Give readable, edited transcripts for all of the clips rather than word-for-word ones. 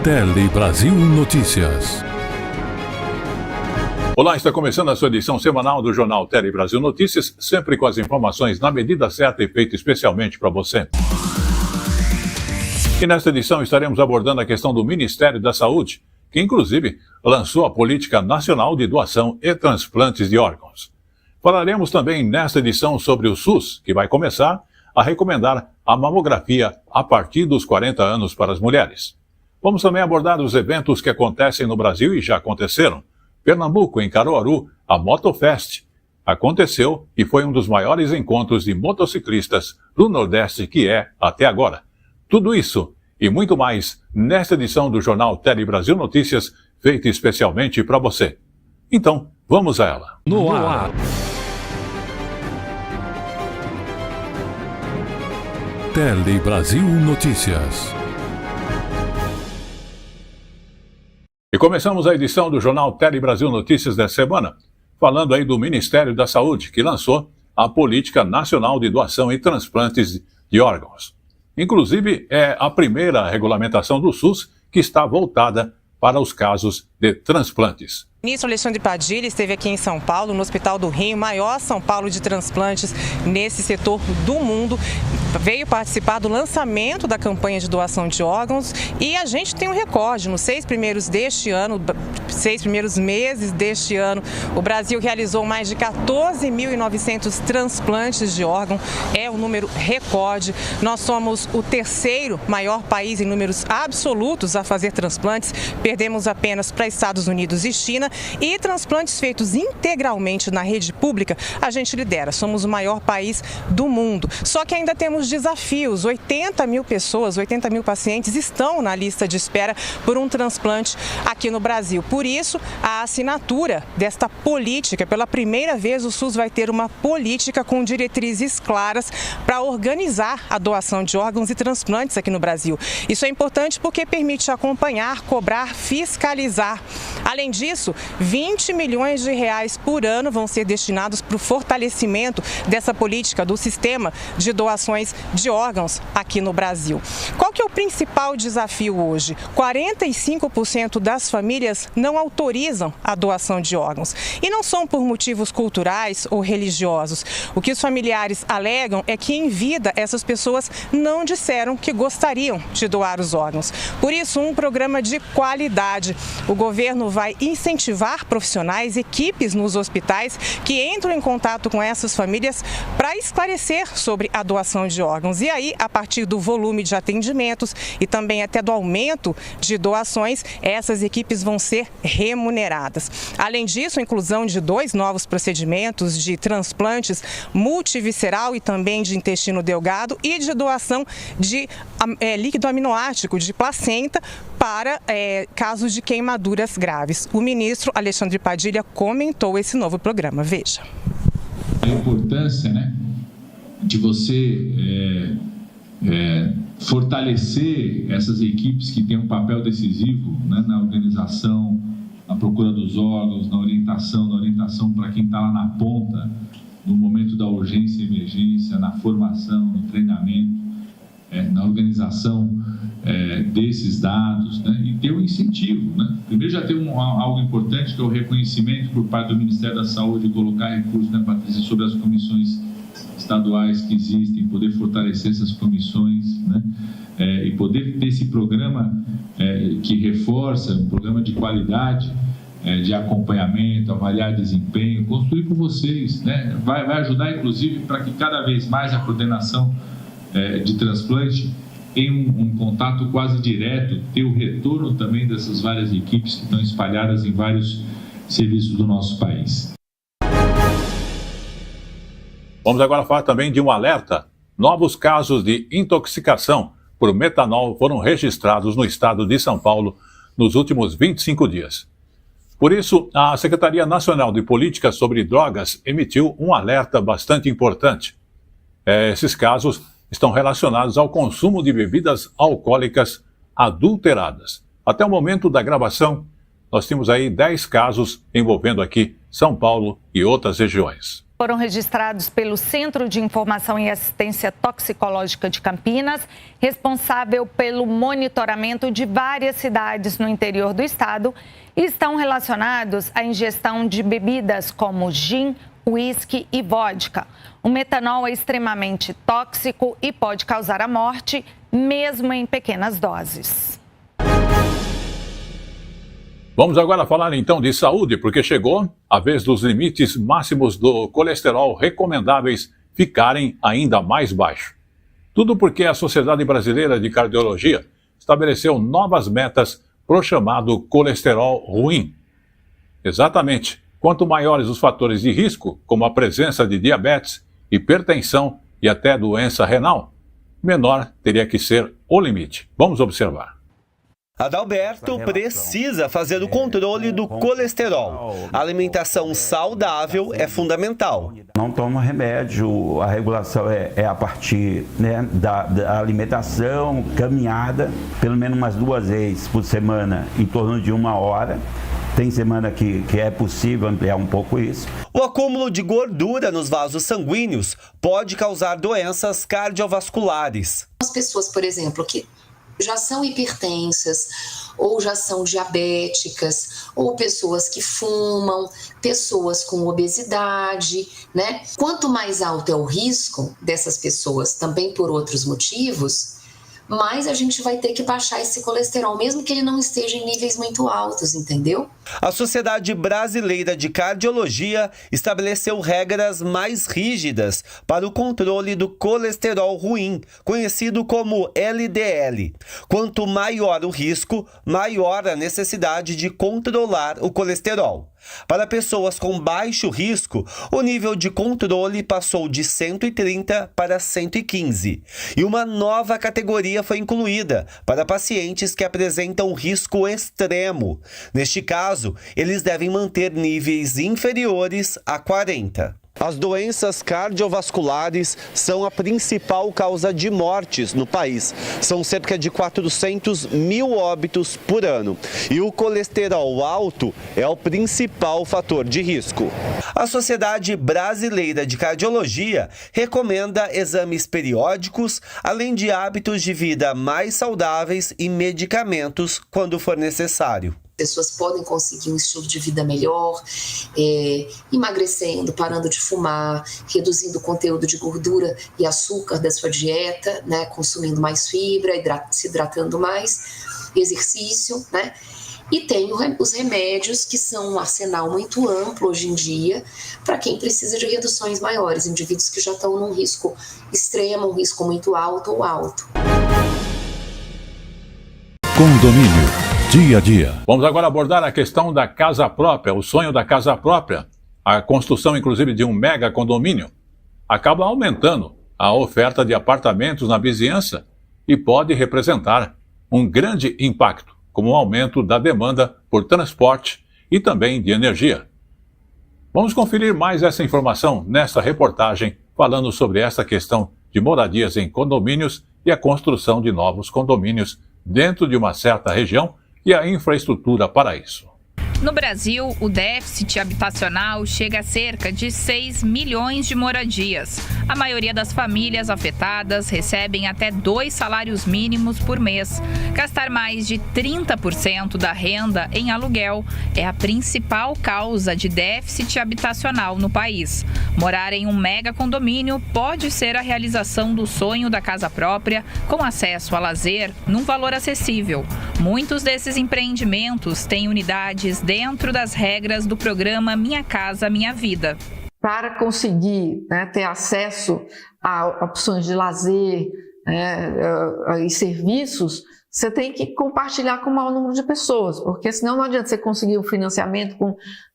Tele Brasil Notícias. Olá, está começando a sua edição semanal do Jornal Tele Brasil Notícias, sempre com as informações na medida certa e feita especialmente para você. E nesta edição estaremos abordando a questão do Ministério da Saúde, que inclusive lançou a Política Nacional de Doação e Transplantes de Órgãos. Falaremos também nesta edição sobre o SUS, que vai começar a recomendar a mamografia a partir dos 40 anos para as mulheres. Vamos também abordar os eventos que acontecem no Brasil e já aconteceram. Pernambuco, em Caruaru, a Motofest aconteceu e foi um dos maiores encontros de motociclistas do Nordeste que é até agora. Tudo isso e muito mais nesta edição do Jornal Tele Brasil Notícias, feita especialmente para você. Então, vamos a ela. No ar. Tele Brasil Notícias. E começamos a edição do Jornal Tele Brasil Notícias desta semana, falando aí do Ministério da Saúde, que lançou a Política Nacional de Doação e Transplantes de Órgãos. Inclusive, é a primeira regulamentação do SUS que está voltada para os casos de transplantes. O ministro Alexandre Padilha esteve aqui em São Paulo, no Hospital do Rio, maior São Paulo de transplantes nesse setor do mundo. Veio participar do lançamento da campanha de doação de órgãos e a gente tem um recorde. Nos 6 primeiros meses deste ano, o Brasil realizou mais de 14.900 transplantes de órgão. É um número recorde. Nós somos o terceiro maior país em números absolutos a fazer transplantes. Perdemos apenas para Estados Unidos e China. E transplantes feitos integralmente na rede pública, a gente lidera. Somos o maior país do mundo. Só que ainda temos desafios. 80 mil pessoas, 80 mil pacientes estão na lista de espera por um transplante aqui no Brasil. Por isso, a assinatura desta política, pela primeira vez o SUS vai ter uma política com diretrizes claras para organizar a doação de órgãos e transplantes aqui no Brasil. Isso é importante porque permite acompanhar, cobrar, fiscalizar. Além disso, 20 milhões de reais por ano vão ser destinados para o fortalecimento dessa política do sistema de doações de órgãos aqui no Brasil. Qual que é o principal desafio hoje? 45% das famílias não autorizam a doação de órgãos. E não são por motivos culturais ou religiosos. O que os familiares alegam é que em vida essas pessoas não disseram que gostariam de doar os órgãos. Por isso, um programa de qualidade. O governo vai incentivar profissionais, equipes nos hospitais que entram em contato com essas famílias para esclarecer sobre a doação de órgãos. E aí, a partir do volume de atendimentos e também até do aumento de doações, essas equipes vão ser remuneradas. Além disso, a inclusão de 2 novos procedimentos de transplantes multivisceral e também de intestino delgado e de doação de líquido aminoácido de placenta para casos de queimaduras graves. O ministro Alexandre Padilha comentou esse novo programa. Veja. A importância, de você fortalecer essas equipes que têm um papel decisivo, na organização, na procura dos órgãos, na orientação para quem está lá na ponta, no momento da urgência e emergência, na formação, no treinamento, na organização desses dados, e ter um incentivo. Primeiro já tem algo importante, que é o reconhecimento por parte do Ministério da Saúde, colocar recursos, Patrícia, sobre as comissões estaduais que existem, poder fortalecer essas comissões, e poder ter esse programa que reforça, um programa de qualidade, de acompanhamento, avaliar desempenho, construir com vocês, vai ajudar inclusive para que cada vez mais a coordenação de transplante tenha um contato quase direto, ter o retorno também dessas várias equipes que estão espalhadas em vários serviços do nosso país. Vamos agora falar também de um alerta. Novos casos de intoxicação por metanol foram registrados no estado de São Paulo nos últimos 25 dias. Por isso, a Secretaria Nacional de Política sobre Drogas emitiu um alerta bastante importante. Esses casos estão relacionados ao consumo de bebidas alcoólicas adulteradas. Até o momento da gravação, nós temos aí 10 casos envolvendo aqui São Paulo e outras regiões. foram registrados pelo Centro de Informação e Assistência Toxicológica de Campinas, responsável pelo monitoramento de várias cidades no interior do estado, e estão relacionados à ingestão de bebidas como gin, uísque e vodka. O metanol é extremamente tóxico e pode causar a morte, mesmo em pequenas doses. Vamos agora falar então de saúde, porque chegou a vez dos limites máximos do colesterol recomendáveis ficarem ainda mais baixos. Tudo porque a Sociedade Brasileira de Cardiologia estabeleceu novas metas para o chamado colesterol ruim. Exatamente, quanto maiores os fatores de risco, como a presença de diabetes, hipertensão e até doença renal, menor teria que ser o limite. Vamos observar. Adalberto precisa fazer o controle do colesterol. A alimentação saudável é fundamental. Não toma remédio, a regulação é a partir da alimentação, caminhada, pelo menos umas 2 vezes por semana, em torno de 1 hora. Tem semana que é possível ampliar um pouco isso. O acúmulo de gordura nos vasos sanguíneos pode causar doenças cardiovasculares. As pessoas, por exemplo, que já são hipertensas, ou já são diabéticas, ou pessoas que fumam, pessoas com obesidade, né? Quanto mais alto é o risco dessas pessoas, também por outros motivos, mais a gente vai ter que baixar esse colesterol, mesmo que ele não esteja em níveis muito altos, entendeu? A Sociedade Brasileira de Cardiologia estabeleceu regras mais rígidas para o controle do colesterol ruim, conhecido como LDL. Quanto maior o risco, maior a necessidade de controlar o colesterol. Para pessoas com baixo risco, o nível de controle passou de 130 para 115. E uma nova categoria foi incluída para pacientes que apresentam risco extremo. Neste caso, eles devem manter níveis inferiores a 40. As doenças cardiovasculares são a principal causa de mortes no país. São cerca de 400 mil óbitos por ano. E o colesterol alto é o principal fator de risco. A Sociedade Brasileira de Cardiologia recomenda exames periódicos, além de hábitos de vida mais saudáveis e medicamentos quando for necessário. Pessoas podem conseguir um estilo de vida melhor, emagrecendo, parando de fumar, reduzindo o conteúdo de gordura e açúcar da sua dieta, né, consumindo mais fibra, se hidratando mais, exercício, né? E tem os remédios, que são um arsenal muito amplo hoje em dia, para quem precisa de reduções maiores, indivíduos que já estão num risco extremo, um risco muito alto ou alto. Condomínio. Dia a dia. Vamos agora abordar a questão da casa própria, o sonho da casa própria. A construção, inclusive, de um mega condomínio acaba aumentando a oferta de apartamentos na vizinhança e pode representar um grande impacto, como o aumento da demanda por transporte e também de energia. Vamos conferir mais essa informação nesta reportagem, falando sobre essa questão de moradias em condomínios e a construção de novos condomínios dentro de uma certa região e a infraestrutura para isso. No Brasil, o déficit habitacional chega a cerca de 6 milhões de moradias. A maioria das famílias afetadas recebem até 2 salários mínimos por mês. Gastar mais de 30% da renda em aluguel é a principal causa de déficit habitacional no país. Morar em um mega condomínio pode ser a realização do sonho da casa própria, com acesso a lazer num valor acessível. Muitos desses empreendimentos têm unidades dentro das regras do programa Minha Casa Minha Vida. Para conseguir ter acesso a opções de lazer e serviços, você tem que compartilhar com o maior número de pessoas, porque senão não adianta você conseguir um financiamento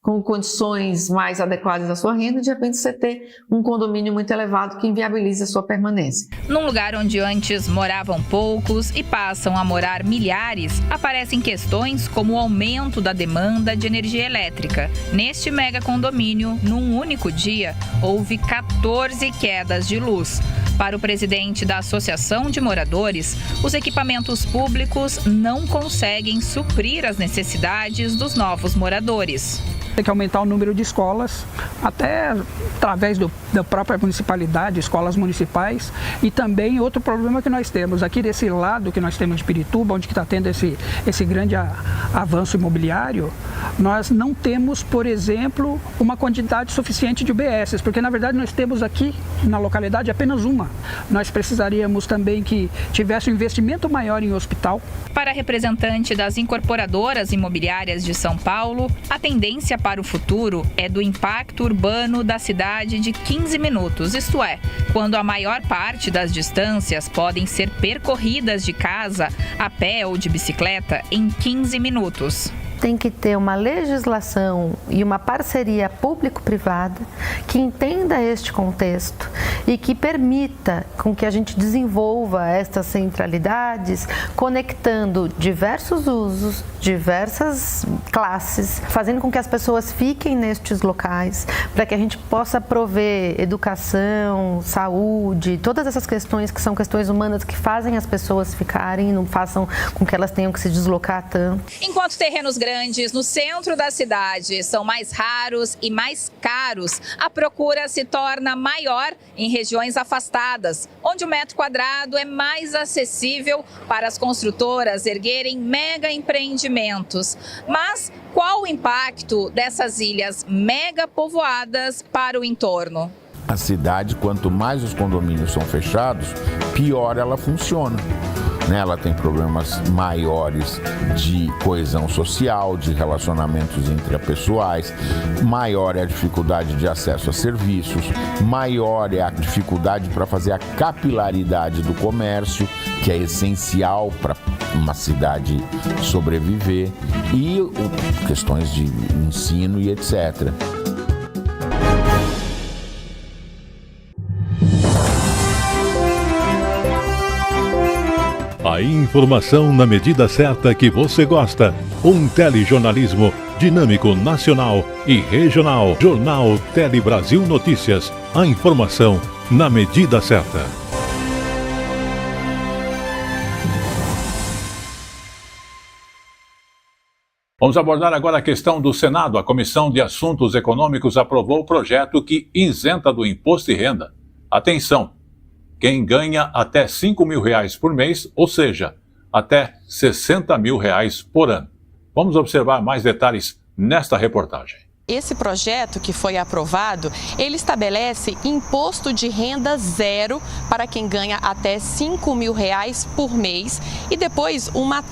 com condições mais adequadas à sua renda e de repente você ter um condomínio muito elevado que inviabiliza a sua permanência. Num lugar onde antes moravam poucos e passam a morar milhares, aparecem questões como o aumento da demanda de energia elétrica. Neste mega condomínio, num único dia, houve 14 quedas de luz. Para o presidente da Associação de Moradores, os equipamentos públicos não conseguem suprir as necessidades dos novos moradores. Tem que aumentar o número de escolas, até através da própria municipalidade, escolas municipais. E também outro problema que nós temos, aqui desse lado que nós temos de Pirituba, onde está tendo esse grande avanço imobiliário, nós não temos, por exemplo, uma quantidade suficiente de UBSs, porque na verdade nós temos aqui na localidade apenas uma. Nós precisaríamos também que tivesse um investimento maior em hospital. Para a representante das incorporadoras imobiliárias de São Paulo, a tendência para o futuro é do impacto urbano da cidade de 15 minutos, isto é, quando a maior parte das distâncias podem ser percorridas de casa, a pé ou de bicicleta em 15 minutos. Tem que ter uma legislação e uma parceria público-privada que entenda este contexto e que permita com que a gente desenvolva estas centralidades, conectando diversos usos, diversas classes, fazendo com que as pessoas fiquem nestes locais, para que a gente possa prover educação, saúde, todas essas questões que são questões humanas que fazem as pessoas ficarem, não façam com que elas tenham que se deslocar tanto. Enquanto terrenos grandes no centro da cidade são mais raros e mais caros, a procura se torna maior em regiões afastadas, onde o metro quadrado é mais acessível para as construtoras erguerem mega empreendimentos. Mas qual o impacto dessas ilhas mega povoadas para o entorno? A cidade, quanto mais os condomínios são fechados, pior ela funciona. Ela tem problemas maiores de coesão social, de relacionamentos intrapessoais, maior é a dificuldade de acesso a serviços, maior é a dificuldade para fazer a capilaridade do comércio, que é essencial para uma cidade sobreviver, e questões de ensino e etc. A informação na medida certa que você gosta. Um telejornalismo dinâmico, nacional e regional. Jornal Tele Brasil Notícias. A informação na medida certa. Vamos abordar agora a questão do Senado. A Comissão de Assuntos Econômicos aprovou o projeto que isenta do imposto de renda. Atenção! Quem ganha até R$5 mil por mês, ou seja, até R$60 mil por ano. Vamos observar mais detalhes nesta reportagem. Esse projeto que foi aprovado, ele estabelece imposto de renda zero para quem ganha até R$5 mil por mês e depois uma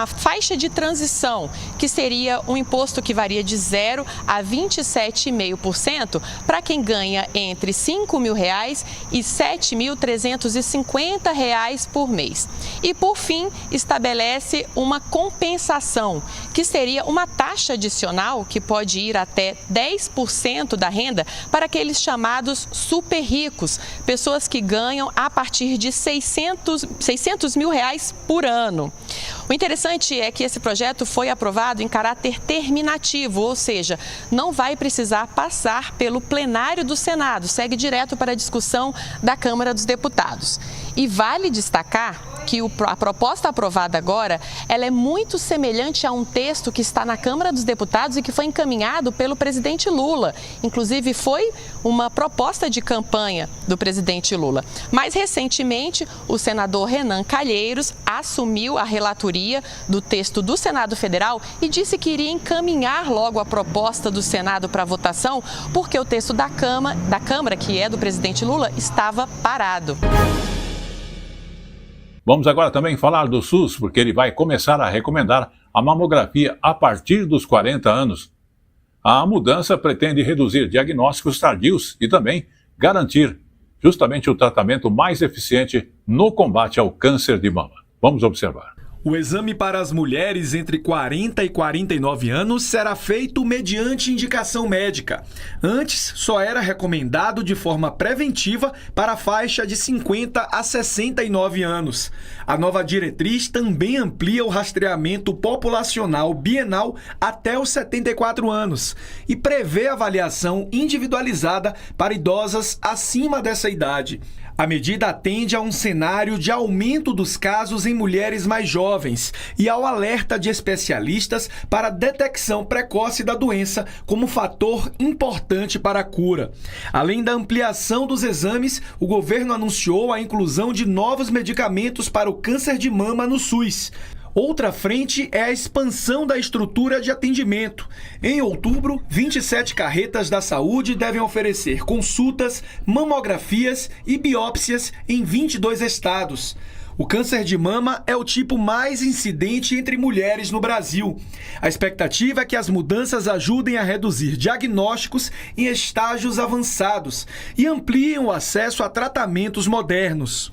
faixa de transição, que seria um imposto que varia de 0 a 27,5% para quem ganha entre R$5 mil e R$7.350 por mês. E por fim, estabelece uma compensação, que seria uma taxa adicional que pode ir até 10% da renda para aqueles chamados super ricos, pessoas que ganham a partir de R$600 mil por ano. O interessante é que esse projeto foi aprovado em caráter terminativo, ou seja, não vai precisar passar pelo plenário do Senado, segue direto para a discussão da Câmara dos Deputados. E vale destacar que a proposta aprovada agora, ela é muito semelhante a um texto que está na Câmara dos Deputados e que foi encaminhado pelo presidente Lula. Inclusive, foi uma proposta de campanha do presidente Lula. Mais recentemente, o senador Renan Calheiros assumiu a relatoria do texto do Senado Federal e disse que iria encaminhar logo a proposta do Senado para votação, porque o texto da Câmara, que é do presidente Lula, estava parado. Vamos agora também falar do SUS, porque ele vai começar a recomendar a mamografia a partir dos 40 anos. A mudança pretende reduzir diagnósticos tardios e também garantir justamente o tratamento mais eficiente no combate ao câncer de mama. Vamos observar. O exame para as mulheres entre 40 e 49 anos será feito mediante indicação médica. Antes, só era recomendado de forma preventiva para a faixa de 50 a 69 anos. A nova diretriz também amplia o rastreamento populacional bienal até os 74 anos e prevê avaliação individualizada para idosas acima dessa idade. A medida atende a um cenário de aumento dos casos em mulheres mais jovens e ao alerta de especialistas para a detecção precoce da doença como fator importante para a cura. Além da ampliação dos exames, o governo anunciou a inclusão de novos medicamentos para o câncer de mama no SUS. Outra frente é a expansão da estrutura de atendimento. Em outubro, 27 carretas da saúde devem oferecer consultas, mamografias e biópsias em 22 estados. O câncer de mama é o tipo mais incidente entre mulheres no Brasil. A expectativa é que as mudanças ajudem a reduzir diagnósticos em estágios avançados e ampliem o acesso a tratamentos modernos.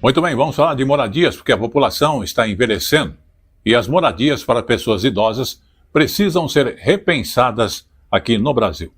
Muito bem, vamos falar de moradias, porque a população está envelhecendo e as moradias para pessoas idosas precisam ser repensadas aqui no Brasil.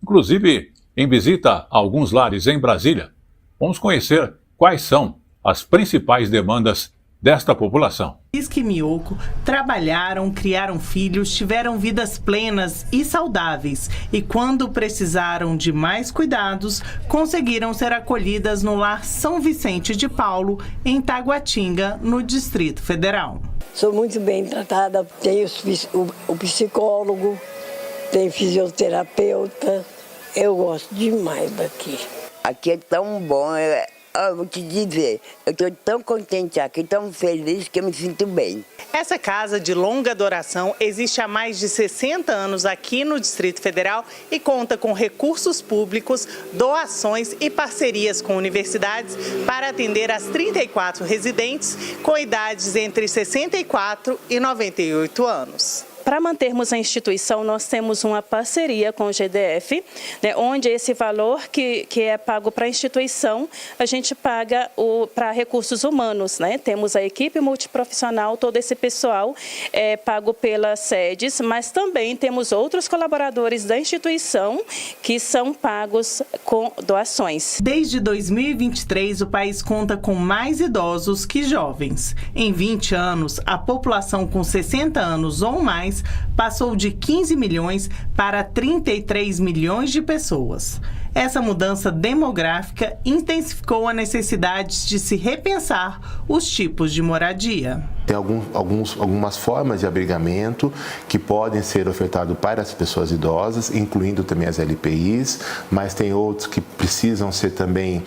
Inclusive, em visita a alguns lares em Brasília, vamos conhecer quais são as principais demandas desta população. Isque e Miyoko trabalharam, criaram filhos, tiveram vidas plenas e saudáveis e quando precisaram de mais cuidados, conseguiram ser acolhidas no Lar São Vicente de Paulo, em Taguatinga, no Distrito Federal. Sou muito bem tratada, tenho o psicólogo, tenho fisioterapeuta, eu gosto demais daqui. Aqui é tão bom, eu vou te dizer, eu estou tão contente aqui, tão feliz que eu me sinto bem. Essa casa de longa duração existe há mais de 60 anos aqui no Distrito Federal e conta com recursos públicos, doações e parcerias com universidades para atender as 34 residentes com idades entre 64 e 98 anos. Para mantermos a instituição, nós temos uma parceria com o GDF, né, onde esse valor que é pago para a instituição, a gente paga para recursos humanos. Né? Temos a equipe multiprofissional, todo esse pessoal é pago pelas sedes, mas também temos outros colaboradores da instituição que são pagos com doações. Desde 2023, o país conta com mais idosos que jovens. Em 20 anos, a população com 60 anos ou mais passou de 15 milhões para 33 milhões de pessoas. Essa mudança demográfica intensificou a necessidade de se repensar os tipos de moradia. Tem algumas formas de abrigamento que podem ser ofertadas para as pessoas idosas, incluindo também as LPIs, mas tem outros que precisam ser também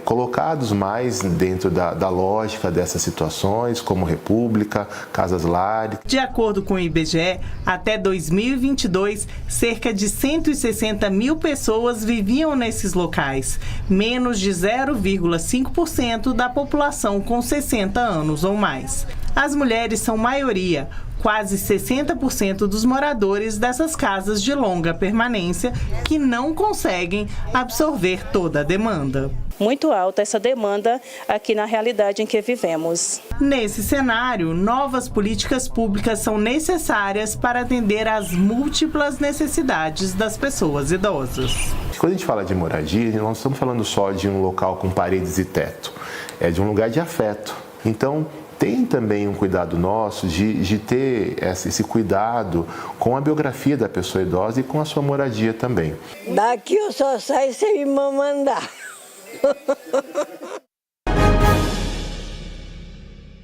colocados mais dentro da lógica dessas situações, como República, Casas-Lar. De acordo com o IBGE, até 2022, cerca de 160 mil pessoas viviam nesses locais, menos de 0,5% da população com 60 anos ou mais. As mulheres são maioria, quase 60% dos moradores dessas casas de longa permanência que não conseguem absorver toda a demanda. Muito alta essa demanda aqui na realidade em que vivemos. Nesse cenário, novas políticas públicas são necessárias para atender às múltiplas necessidades das pessoas idosas. Quando a gente fala de moradia, nós não estamos falando só de um local com paredes e teto, é de um lugar de afeto. Então, tem também um cuidado nosso de ter esse cuidado com a biografia da pessoa idosa e com a sua moradia também. Daqui eu só saio se a irmã mandar.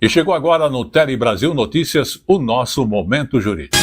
E chegou agora no Tele Brasil Notícias o nosso Momento Jurídico.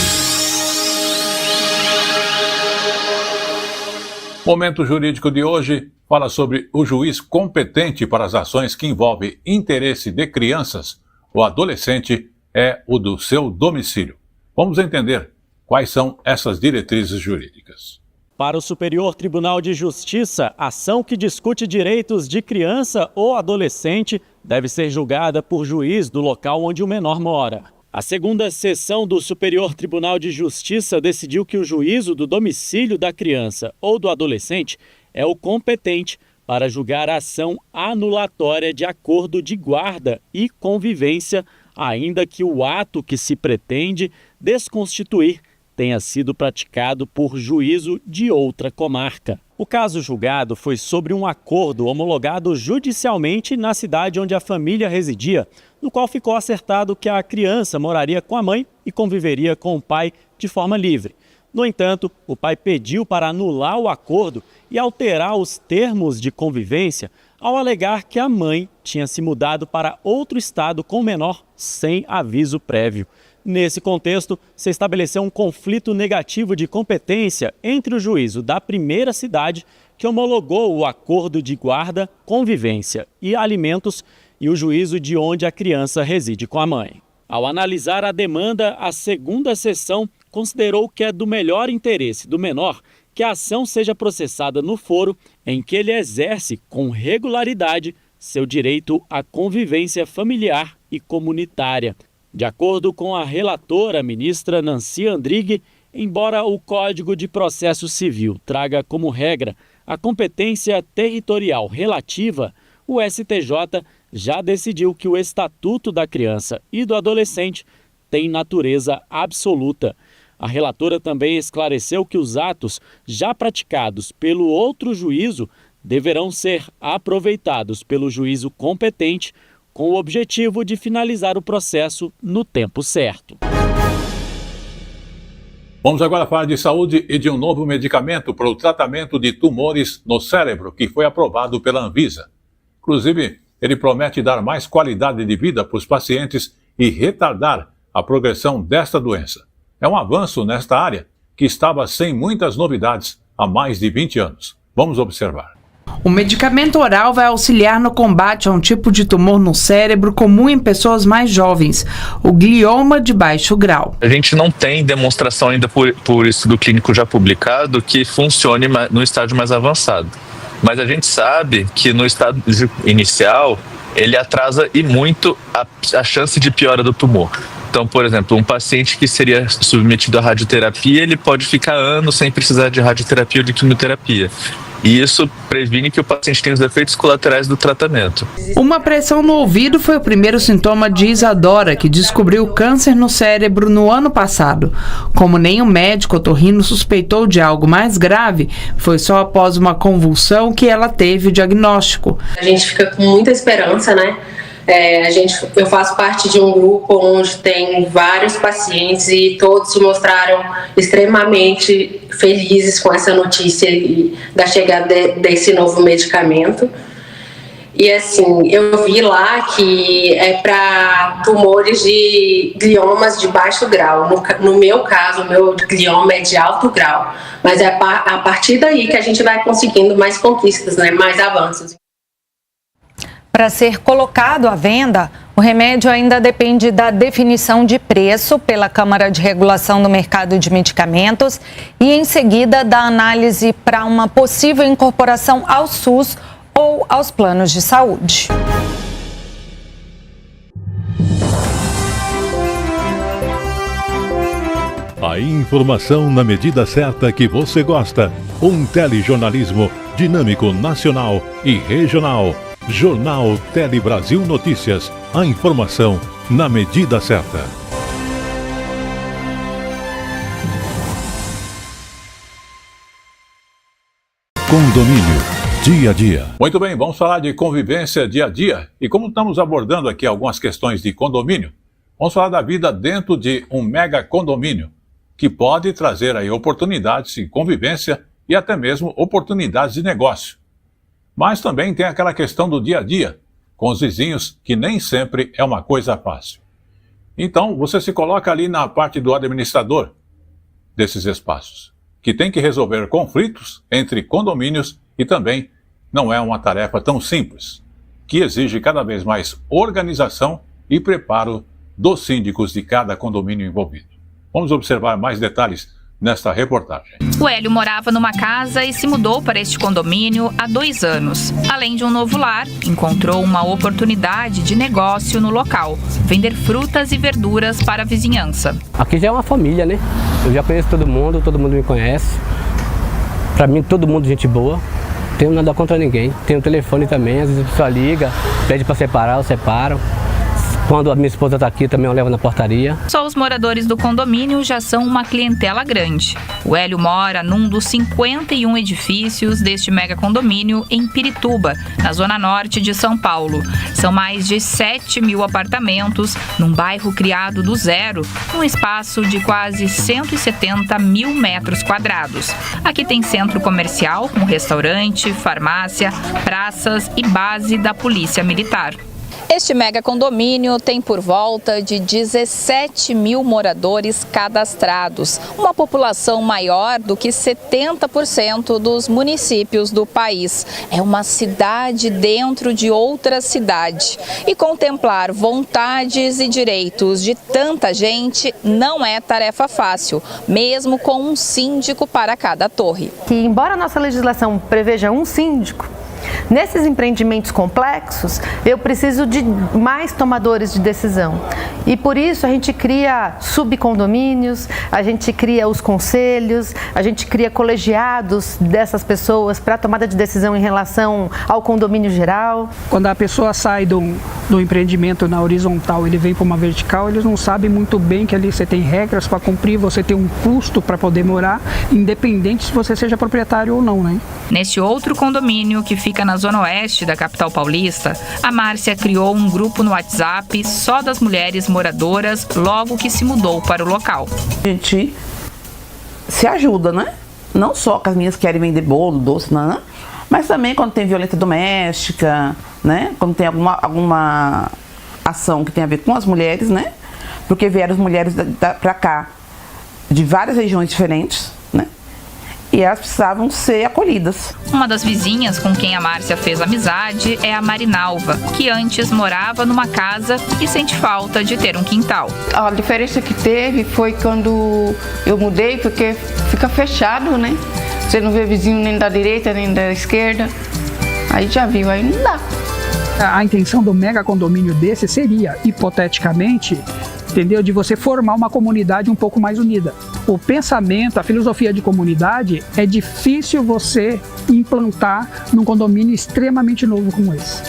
Momento Jurídico de hoje fala sobre o juiz competente para as ações que envolvem interesse de crianças ou adolescente é o do seu domicílio. Vamos entender quais são essas diretrizes jurídicas. Para o Superior Tribunal de Justiça, ação que discute direitos de criança ou adolescente deve ser julgada por juiz do local onde o menor mora. A segunda sessão do Superior Tribunal de Justiça decidiu que o juízo do domicílio da criança ou do adolescente é o competente para julgar a ação anulatória de acordo de guarda e convivência, ainda que o ato que se pretende desconstituir tenha sido praticado por juízo de outra comarca. O caso julgado foi sobre um acordo homologado judicialmente na cidade onde a família residia, no qual ficou acertado que a criança moraria com a mãe e conviveria com o pai de forma livre. No entanto, o pai pediu para anular o acordo e alterar os termos de convivência ao alegar que a mãe tinha se mudado para outro estado com o menor sem aviso prévio. Nesse contexto, se estabeleceu um conflito negativo de competência entre o juízo da primeira cidade, que homologou o acordo de guarda, convivência e alimentos, e o juízo de onde a criança reside com a mãe. Ao analisar a demanda, a segunda seção considerou que é do melhor interesse do menor que a ação seja processada no foro em que ele exerce com regularidade seu direito à convivência familiar e comunitária. De acordo com a relatora, ministra Nancy Andrighi, embora o Código de Processo Civil traga como regra a competência territorial relativa, o STJ já decidiu que o Estatuto da Criança e do Adolescente tem natureza absoluta. A relatora também esclareceu que os atos já praticados pelo outro juízo deverão ser aproveitados pelo juízo competente com o objetivo de finalizar o processo no tempo certo. Vamos agora falar de saúde e de um novo medicamento para o tratamento de tumores no cérebro que foi aprovado pela Anvisa. Inclusive, ele promete dar mais qualidade de vida para os pacientes e retardar a progressão desta doença. É um avanço nesta área que estava sem muitas novidades há mais de 20 anos. Vamos observar. O medicamento oral vai auxiliar no combate a um tipo de tumor no cérebro comum em pessoas mais jovens, o glioma de baixo grau. A gente não tem demonstração ainda por estudo clínico já publicado que funcione no estágio mais avançado. Mas a gente sabe que no estado inicial ele atrasa e muito a chance de piora do tumor. Então, por exemplo, um paciente que seria submetido à radioterapia, ele pode ficar anos sem precisar de radioterapia ou de quimioterapia. E isso previne que o paciente tenha os efeitos colaterais do tratamento. Uma pressão no ouvido foi o primeiro sintoma de Isadora, que descobriu câncer no cérebro no ano passado. Como nenhum médico otorrino suspeitou de algo mais grave, foi só após uma convulsão que ela teve o diagnóstico. A gente fica com muita esperança, né? Eu faço parte de um grupo onde tem vários pacientes e todos se mostraram extremamente felizes com essa notícia da chegada desse novo medicamento. E assim, eu vi lá que é para tumores de gliomas de baixo grau. No meu caso, o meu glioma é de alto grau. Mas é a partir daí que a gente vai conseguindo mais conquistas, né? Mais avanços. Para ser colocado à venda, o remédio ainda depende da definição de preço pela Câmara de Regulação do Mercado de Medicamentos e, em seguida, da análise para uma possível incorporação ao SUS ou aos planos de saúde. A informação na medida certa que você gosta. Um telejornalismo dinâmico, nacional e regional. Jornal Tele Brasil Notícias. A informação na medida certa. Condomínio, dia a dia. Muito bem, vamos falar de convivência dia a dia. E como estamos abordando aqui algumas questões de condomínio, vamos falar da vida dentro de um mega condomínio, que pode trazer aí oportunidades de convivência e até mesmo oportunidades de negócio. Mas também tem aquela questão do dia a dia, com os vizinhos, que nem sempre é uma coisa fácil. Então, você se coloca ali na parte do administrador desses espaços, que tem que resolver conflitos entre condomínios e também não é uma tarefa tão simples, que exige cada vez mais organização e preparo dos síndicos de cada condomínio envolvido. Vamos observar mais detalhes nesta reportagem. O Hélio morava numa casa e se mudou para este condomínio há 2 anos. Além de um novo lar, encontrou uma oportunidade de negócio no local, vender frutas e verduras para a vizinhança. Aqui já é uma família, né? Eu já conheço todo mundo me conhece. Para mim, todo mundo gente boa. Não tenho nada contra ninguém. Tem o telefone também, às vezes a pessoa liga, pede para separar, eu separo. Quando a minha esposa está aqui, também eu levo na portaria. Só os moradores do condomínio já são uma clientela grande. O Hélio mora num dos 51 edifícios deste mega condomínio em Pirituba, na zona norte de São Paulo. São mais de 7 mil apartamentos num bairro criado do zero, num espaço de quase 170 mil metros quadrados. Aqui tem centro comercial com restaurante, farmácia, praças e base da Polícia Militar. Este mega condomínio tem por volta de 17 mil moradores cadastrados, uma população maior do que 70% dos municípios do país. É uma cidade dentro de outra cidade. E contemplar vontades e direitos de tanta gente não é tarefa fácil, mesmo com um síndico para cada torre. Que, embora a nossa legislação preveja um síndico, nesses empreendimentos complexos, eu preciso de mais tomadores de decisão. E por isso a gente cria subcondomínios, a gente cria os conselhos, a gente cria colegiados dessas pessoas para tomada de decisão em relação ao condomínio geral. Quando a pessoa sai do empreendimento na horizontal, ele vem para uma vertical, eles não sabem muito bem que ali você tem regras para cumprir, você tem um custo para poder morar, independente se você seja proprietário ou não, né? Neste outro condomínio, que fica na zona oeste da capital paulista, a Márcia criou um grupo no WhatsApp só das mulheres moradoras logo que se mudou para o local. A gente se ajuda, né? Não só que as meninas querem vender bolo, doce, não, mas também quando tem violência doméstica, né? Quando tem alguma ação que tem a ver com as mulheres, né? Porque vieram as mulheres para cá de várias regiões diferentes, né? E elas precisavam ser acolhidas. Uma das vizinhas com quem a Márcia fez amizade é a Marinalva, que antes morava numa casa e sente falta de ter um quintal. A diferença que teve foi quando eu mudei, porque fica fechado, né? Você não vê vizinho nem da direita, nem da esquerda. Aí já viu, aí não dá. A intenção do mega condomínio desse seria, hipoteticamente, entendeu? De você formar uma comunidade um pouco mais unida. O pensamento, a filosofia de comunidade é difícil você implantar num condomínio extremamente novo como esse.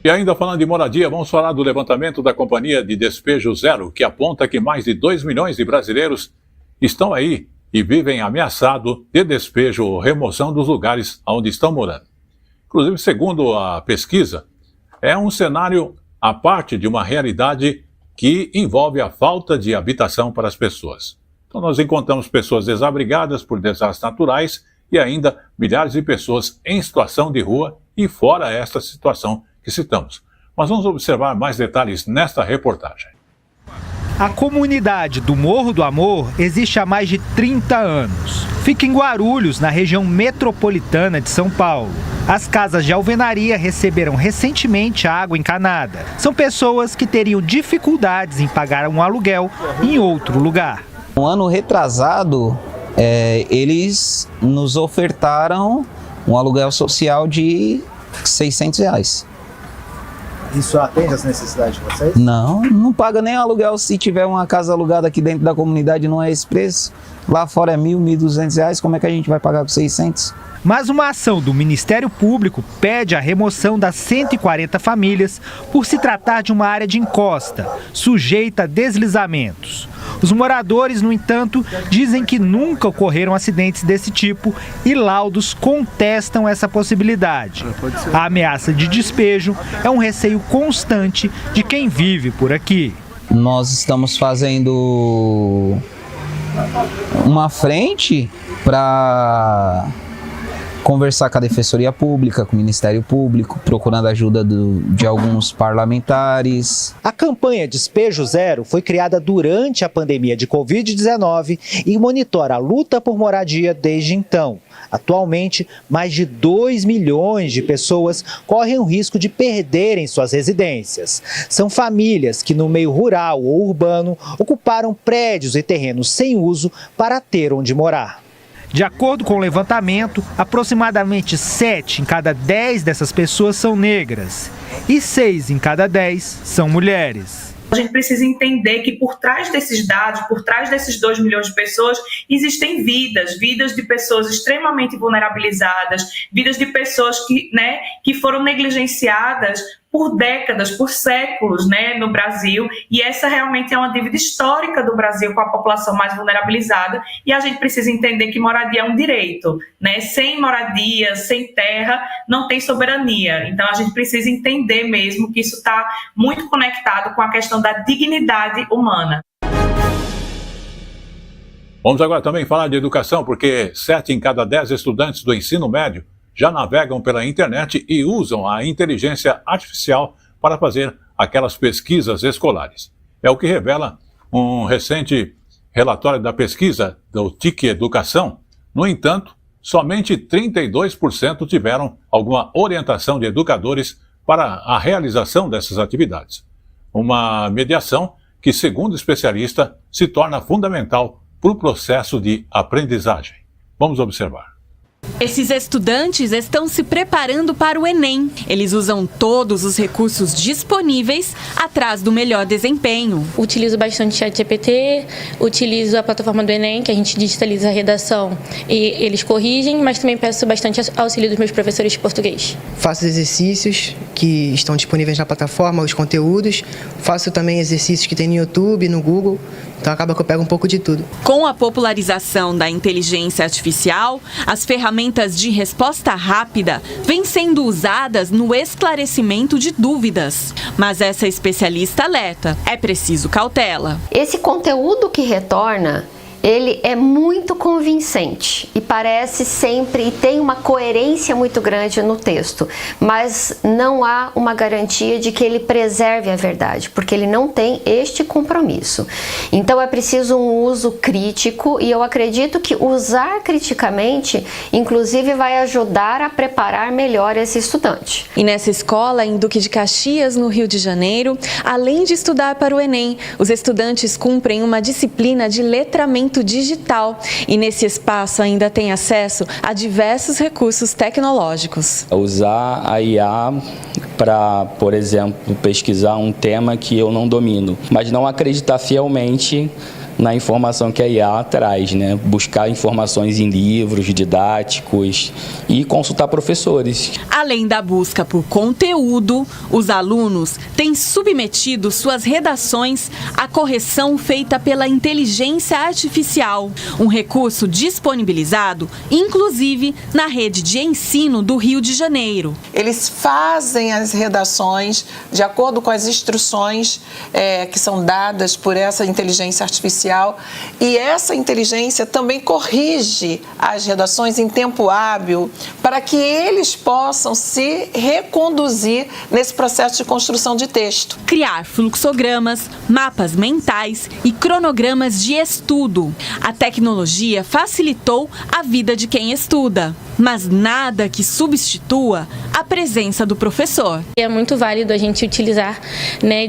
E ainda falando de moradia, vamos falar do levantamento da Companhia de Despejo Zero, que aponta que mais de 2 milhões de brasileiros estão aí e vivem ameaçados de despejo ou remoção dos lugares onde estão morando. Inclusive, segundo a pesquisa, é um cenário à parte de uma realidade que envolve a falta de habitação para as pessoas. Então, nós encontramos pessoas desabrigadas por desastres naturais e ainda milhares de pessoas em situação de rua e fora esta situação que citamos. Mas vamos observar mais detalhes nesta reportagem. A comunidade do Morro do Amor existe há mais de 30 anos. Fica em Guarulhos, na região metropolitana de São Paulo. As casas de alvenaria receberam recentemente água encanada. São pessoas que teriam dificuldades em pagar um aluguel em outro lugar. No ano retrasado, eles nos ofertaram um aluguel social de R$600. Isso atende às necessidades de vocês? Não paga nem aluguel se tiver uma casa alugada aqui dentro da comunidade, não é esse preço. Lá fora é R$1.000, R$1.200, como é que a gente vai pagar com 600? Mas uma ação do Ministério Público pede a remoção das 140 famílias por se tratar de uma área de encosta, sujeita a deslizamentos. Os moradores, no entanto, dizem que nunca ocorreram acidentes desse tipo e laudos contestam essa possibilidade. A ameaça de despejo é um receio constante de quem vive por aqui. Nós estamos fazendo uma frente para conversar com a Defensoria Pública, com o Ministério Público, procurando a ajuda de alguns parlamentares. A campanha Despejo Zero foi criada durante a pandemia de Covid-19 e monitora a luta por moradia desde então. Atualmente, mais de 2 milhões de pessoas correm o risco de perderem suas residências. São famílias que, no meio rural ou urbano, ocuparam prédios e terrenos sem uso para ter onde morar. De acordo com o levantamento, aproximadamente 7 em cada 10 dessas pessoas são negras e 6 em cada 10 são mulheres. A gente precisa entender que por trás desses dados, por trás desses 2 milhões de pessoas, existem vidas de pessoas extremamente vulnerabilizadas, vidas de pessoas que foram negligenciadas por décadas, por séculos, no Brasil, e essa realmente é uma dívida histórica do Brasil com a população mais vulnerabilizada, e a gente precisa entender que moradia é um direito, Sem moradia, sem terra, não tem soberania. Então a gente precisa entender mesmo que isso está muito conectado com a questão da dignidade humana. Vamos agora também falar de educação, porque 7 em cada 10 estudantes do ensino médio já navegam pela internet e usam a inteligência artificial para fazer aquelas pesquisas escolares. É o que revela um recente relatório da pesquisa do TIC Educação. No entanto, somente 32% tiveram alguma orientação de educadores para a realização dessas atividades. Uma mediação que, segundo o especialista, se torna fundamental para o processo de aprendizagem. Vamos observar. Esses estudantes estão se preparando para o Enem. Eles usam todos os recursos disponíveis atrás do melhor desempenho. Utilizo bastante o ChatGPT, utilizo a plataforma do Enem, que a gente digitaliza a redação e eles corrigem, mas também peço bastante auxílio dos meus professores de português. Faço exercícios que estão disponíveis na plataforma, os conteúdos. Faço também exercícios que tem no YouTube, no Google. Então acaba que eu pego um pouco de tudo. Com a popularização da inteligência artificial, as ferramentas de resposta rápida vêm sendo usadas no esclarecimento de dúvidas. Mas essa especialista alerta, é preciso cautela. Esse conteúdo que retorna, ele é muito convincente e parece sempre e tem uma coerência muito grande no texto, mas não há uma garantia de que ele preserve a verdade, porque ele não tem este compromisso. Então é preciso um uso crítico e eu acredito que usar criticamente, inclusive, vai ajudar a preparar melhor esse estudante. E nessa escola, em Duque de Caxias, no Rio de Janeiro, além de estudar para o Enem, os estudantes cumprem uma disciplina de letramento digital e nesse espaço ainda tem acesso a diversos recursos tecnológicos. Usar a IA para, por exemplo, pesquisar um tema que eu não domino, mas não acreditar fielmente na informação que a IA traz, Buscar informações em livros didáticos e consultar professores. Além da busca por conteúdo, os alunos têm submetido suas redações à correção feita pela inteligência artificial, um recurso disponibilizado, inclusive, na rede de ensino do Rio de Janeiro. Eles fazem as redações de acordo com as instruções que são dadas por essa inteligência artificial. E essa inteligência também corrige as redações em tempo hábil para que eles possam se reconduzir nesse processo de construção de texto. Criar fluxogramas, mapas mentais e cronogramas de estudo. A tecnologia facilitou a vida de quem estuda, mas nada que substitua a presença do professor. É muito válido a gente utilizar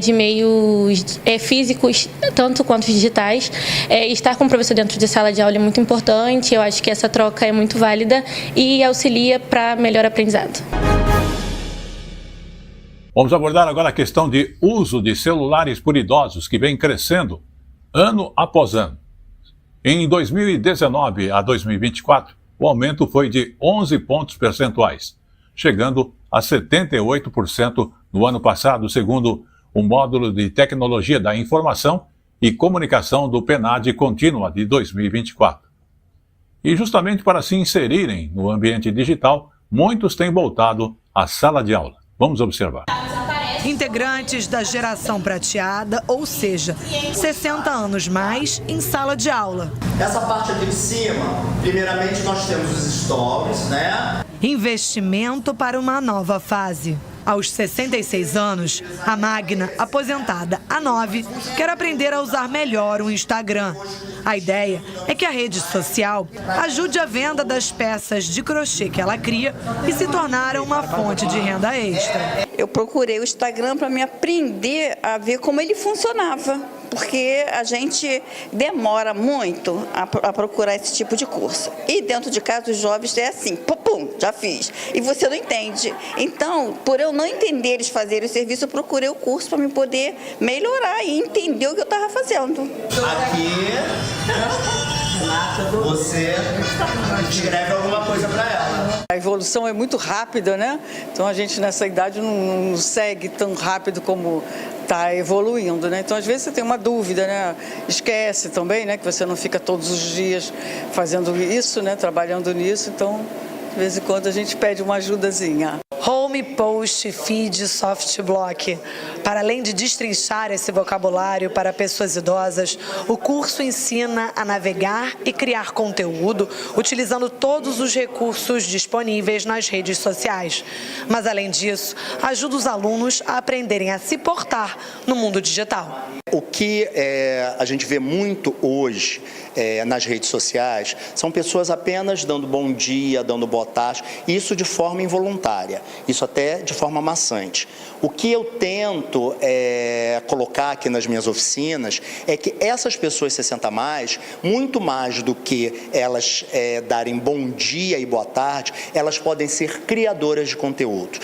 de meios físicos, tanto quanto digitais. Estar com o professor dentro de sala de aula é muito importante, eu acho que essa troca é muito válida e auxilia para melhor aprendizado. Vamos abordar agora a questão de uso de celulares por idosos, que vem crescendo ano após ano. Em 2019 a 2024, o aumento foi de 11 pontos percentuais, chegando a 78% no ano passado, segundo o módulo de Tecnologia da Informação e Comunicação do PNAD Contínua de 2024. E justamente para se inserirem no ambiente digital, muitos têm voltado à sala de aula. Vamos observar. Integrantes da geração prateada, ou seja, 60 anos mais em sala de aula. Essa parte aqui de cima, primeiramente nós temos os stories, Investimento para uma nova fase. Aos 66 anos, a Magna, aposentada há 9, quer aprender a usar melhor o Instagram. A ideia é que a rede social ajude a venda das peças de crochê que ela cria e se tornar uma fonte de renda extra. Eu procurei o Instagram para me aprender a ver como ele funcionava. porque a gente demora muito a procurar esse tipo de curso. E dentro de casa, os jovens é assim, pum, já fiz. E você não entende. Então, por eu não entender eles fazerem o serviço, eu procurei o curso para me poder melhorar e entender o que eu estava fazendo. Aqui, você escreve alguma coisa para ela. A evolução é muito rápida, né? Então a gente nessa idade não segue tão rápido como está evoluindo, né? Então às vezes você tem uma dúvida, né? Esquece também, né? Que você não fica todos os dias fazendo isso, né? Trabalhando nisso, então de vez em quando a gente pede uma ajudazinha. Home, post, feed, soft block. Para além de destrinchar esse vocabulário para pessoas idosas, o curso ensina a navegar e criar conteúdo utilizando todos os recursos disponíveis nas redes sociais. Mas, além disso, ajuda os alunos a aprenderem a se portar no mundo digital. O que a gente vê muito hoje nas redes sociais são pessoas apenas dando bom dia, dando boa tarde, isso de forma involuntária, isso até de forma maçante. O que eu tento colocar aqui nas minhas oficinas é que essas pessoas 60+, muito mais do que elas darem bom dia e boa tarde, elas podem ser criadoras de conteúdo.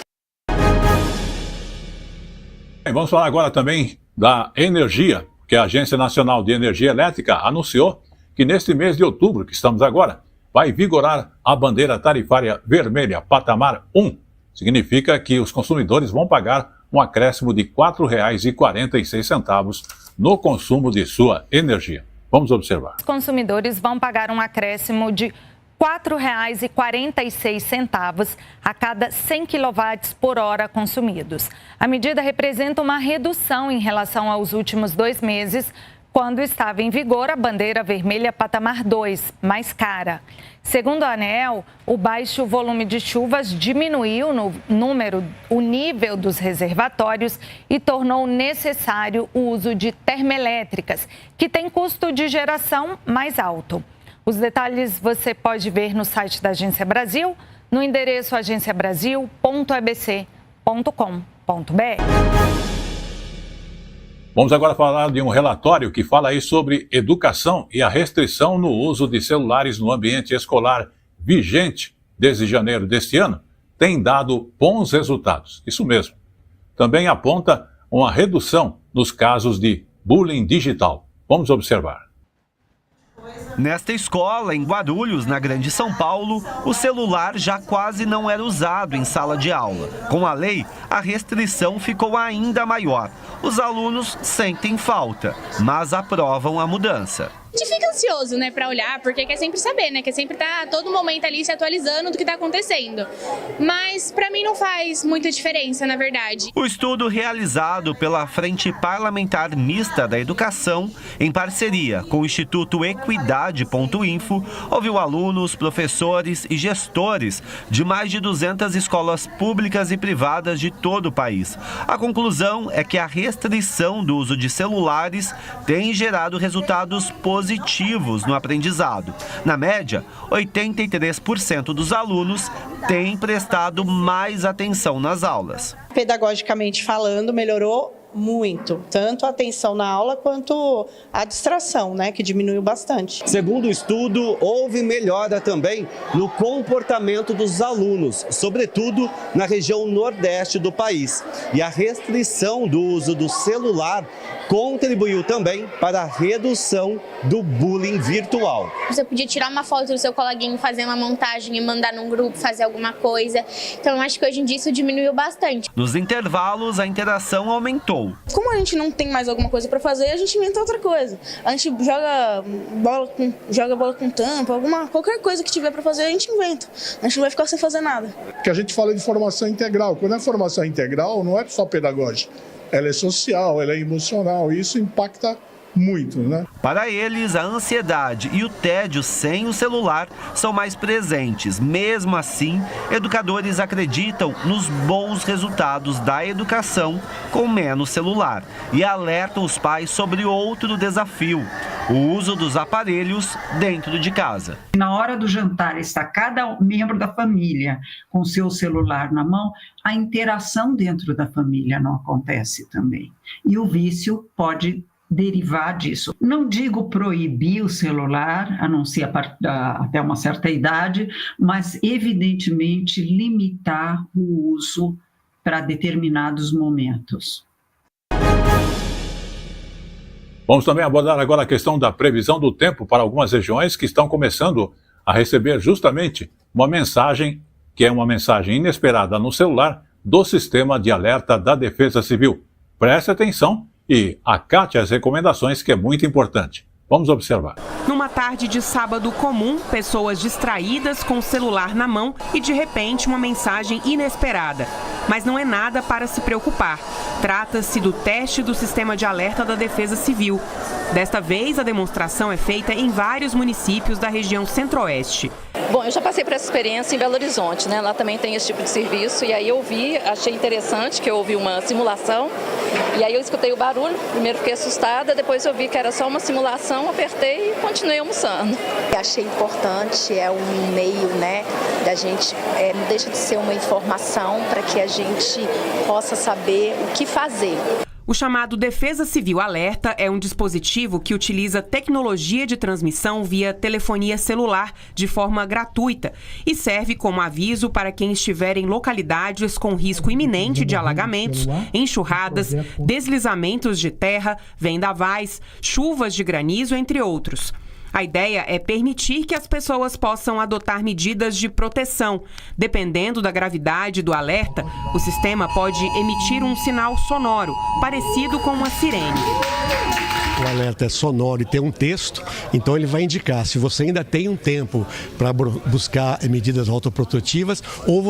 Vamos falar agora também da energia, que a Agência Nacional de Energia Elétrica anunciou que neste mês de outubro, que estamos agora, vai vigorar a bandeira tarifária vermelha, patamar 1. Significa que os consumidores vão pagar um acréscimo de R$ 4,46 no consumo de sua energia. Vamos observar. Os consumidores vão pagar um acréscimo de R$ 4,46 a cada 100 kW por hora consumidos. A medida representa uma redução em relação aos últimos 2 meses, quando estava em vigor a bandeira vermelha patamar 2, mais cara. Segundo a ANEEL, o baixo volume de chuvas diminuiu o nível dos reservatórios e tornou necessário o uso de termoelétricas, que tem custo de geração mais alto. Os detalhes você pode ver no site da Agência Brasil, no endereço agenciabrasil.abc.com.br. Vamos agora falar de um relatório que fala aí sobre educação e a restrição no uso de celulares no ambiente escolar vigente desde janeiro deste ano tem dado bons resultados. Isso mesmo. Também aponta uma redução nos casos de bullying digital. Vamos observar. Nesta escola, em Guarulhos, na Grande São Paulo, o celular já quase não era usado em sala de aula. Com a lei, a restrição ficou ainda maior. Os alunos sentem falta, mas aprovam a mudança. A gente fica ansioso, né, para olhar, porque quer sempre saber, né, quer sempre estar a todo momento ali se atualizando do que está acontecendo. Mas para mim não faz muita diferença, na verdade. O estudo realizado pela Frente Parlamentar Mista da Educação, em parceria com o Instituto Equidade.info, ouviu alunos, professores e gestores de mais de 200 escolas públicas e privadas de todo o país. A conclusão é que a restrição do uso de celulares tem gerado resultados positivos no aprendizado. Na média, 83% dos alunos têm prestado mais atenção nas aulas. Pedagogicamente falando, melhorou muito, tanto a atenção na aula quanto a distração, né, que diminuiu bastante. Segundo o estudo, houve melhora também no comportamento dos alunos, sobretudo na região nordeste do país. E a restrição do uso do celular contribuiu também para a redução do bullying virtual. Você podia tirar uma foto do seu coleguinha, fazer uma montagem e mandar num grupo, fazer alguma coisa. Então, eu acho que hoje em dia isso diminuiu bastante. Nos intervalos, a interação aumentou. Como a gente não tem mais alguma coisa para fazer, a gente inventa outra coisa. A gente joga bola com tampa, qualquer coisa que tiver para fazer, a gente inventa. A gente não vai ficar sem fazer nada. Porque a gente fala de formação integral. Quando é formação integral, não é só pedagógica. Ela é social, ela é emocional, e isso impacta muito, né? Para eles, a ansiedade e o tédio sem o celular são mais presentes. Mesmo assim, educadores acreditam nos bons resultados da educação com menos celular e alertam os pais sobre outro desafio: o uso dos aparelhos dentro de casa. Na hora do jantar, está cada membro da família com seu celular na mão, a interação dentro da família não acontece também. E o vício pode derivar disso. Não digo proibir o celular, a não ser até uma certa idade, mas evidentemente limitar o uso para determinados momentos. Vamos também abordar agora a questão da previsão do tempo para algumas regiões que estão começando a receber justamente uma mensagem, que é uma mensagem inesperada no celular do Sistema de Alerta da Defesa Civil. Preste atenção e acate as recomendações, que é muito importante. Vamos observar. Numa tarde de sábado comum, pessoas distraídas com o celular na mão e, de repente, uma mensagem inesperada. Mas não é nada para se preocupar. Trata-se do teste do Sistema de Alerta da Defesa Civil. Desta vez, a demonstração é feita em vários municípios da região Centro-Oeste. Bom, eu já passei por essa experiência em Belo Horizonte, né? Lá também tem esse tipo de serviço, e aí eu vi, achei interessante que eu ouvi uma simulação, e aí eu escutei o barulho, primeiro fiquei assustada, depois eu vi que era só uma simulação, apertei e continuei almoçando. Achei importante, é um meio, né, da gente, não deixa de ser uma informação para que a gente possa saber o que fazer. O chamado Defesa Civil Alerta é um dispositivo que utiliza tecnologia de transmissão via telefonia celular de forma gratuita e serve como aviso para quem estiver em localidades com risco iminente de alagamentos, enxurradas, deslizamentos de terra, vendavais, chuvas de granizo, entre outros. A ideia é permitir que as pessoas possam adotar medidas de proteção. Dependendo da gravidade do alerta, o sistema pode emitir um sinal sonoro, parecido com uma sirene. O alerta é sonoro e tem um texto, então ele vai indicar se você ainda tem um tempo para buscar medidas autoprotetivas ou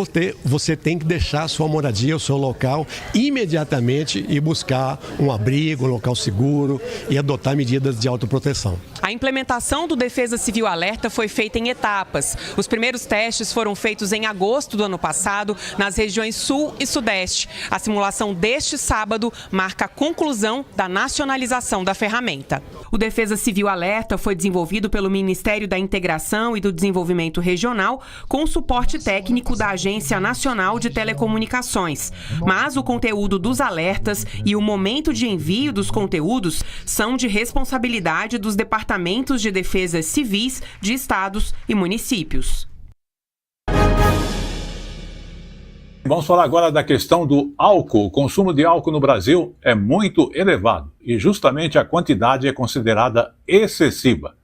você tem que deixar a sua moradia, o seu local, imediatamente e buscar um abrigo, um local seguro e adotar medidas de autoproteção. A implementação do Defesa Civil Alerta foi feita em etapas. Os primeiros testes foram feitos em agosto do ano passado nas regiões Sul e Sudeste. A simulação deste sábado marca a conclusão da nacionalização da ferramenta. O Defesa Civil Alerta foi desenvolvido pelo Ministério da Integração e do Desenvolvimento Regional com o suporte técnico da Agência Nacional de Telecomunicações. Mas o conteúdo dos alertas e o momento de envio dos conteúdos são de responsabilidade dos departamentos de defesa civis de estados e municípios. Vamos falar agora da questão do álcool. O consumo de álcool no Brasil é muito elevado e justamente a quantidade é considerada excessiva.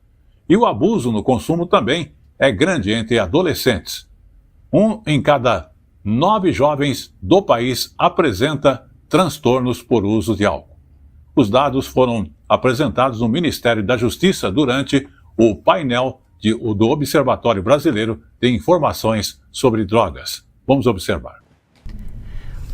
E o abuso no consumo também é grande entre adolescentes. 1 em cada 9 jovens do país apresenta transtornos por uso de álcool. Os dados foram apresentados no Ministério da Justiça durante o painel do Observatório Brasileiro de Informações sobre Drogas. Vamos observar.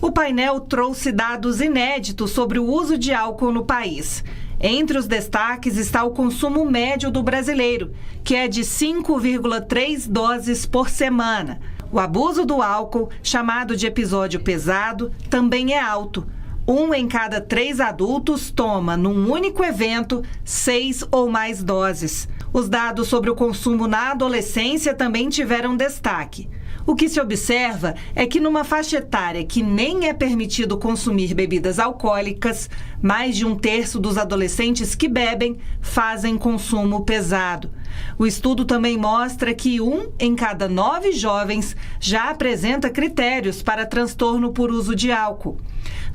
O painel trouxe dados inéditos sobre o uso de álcool no país. Entre os destaques está o consumo médio do brasileiro, que é de 5,3 doses por semana. O abuso do álcool, chamado de episódio pesado, também é alto. 1 em cada 3 adultos toma, num único evento, 6 ou mais doses. Os dados sobre o consumo na adolescência também tiveram destaque. O que se observa é que numa faixa etária que nem é permitido consumir bebidas alcoólicas, mais de 1/3 dos adolescentes que bebem fazem consumo pesado. O estudo também mostra que 1 em cada 9 jovens já apresenta critérios para transtorno por uso de álcool.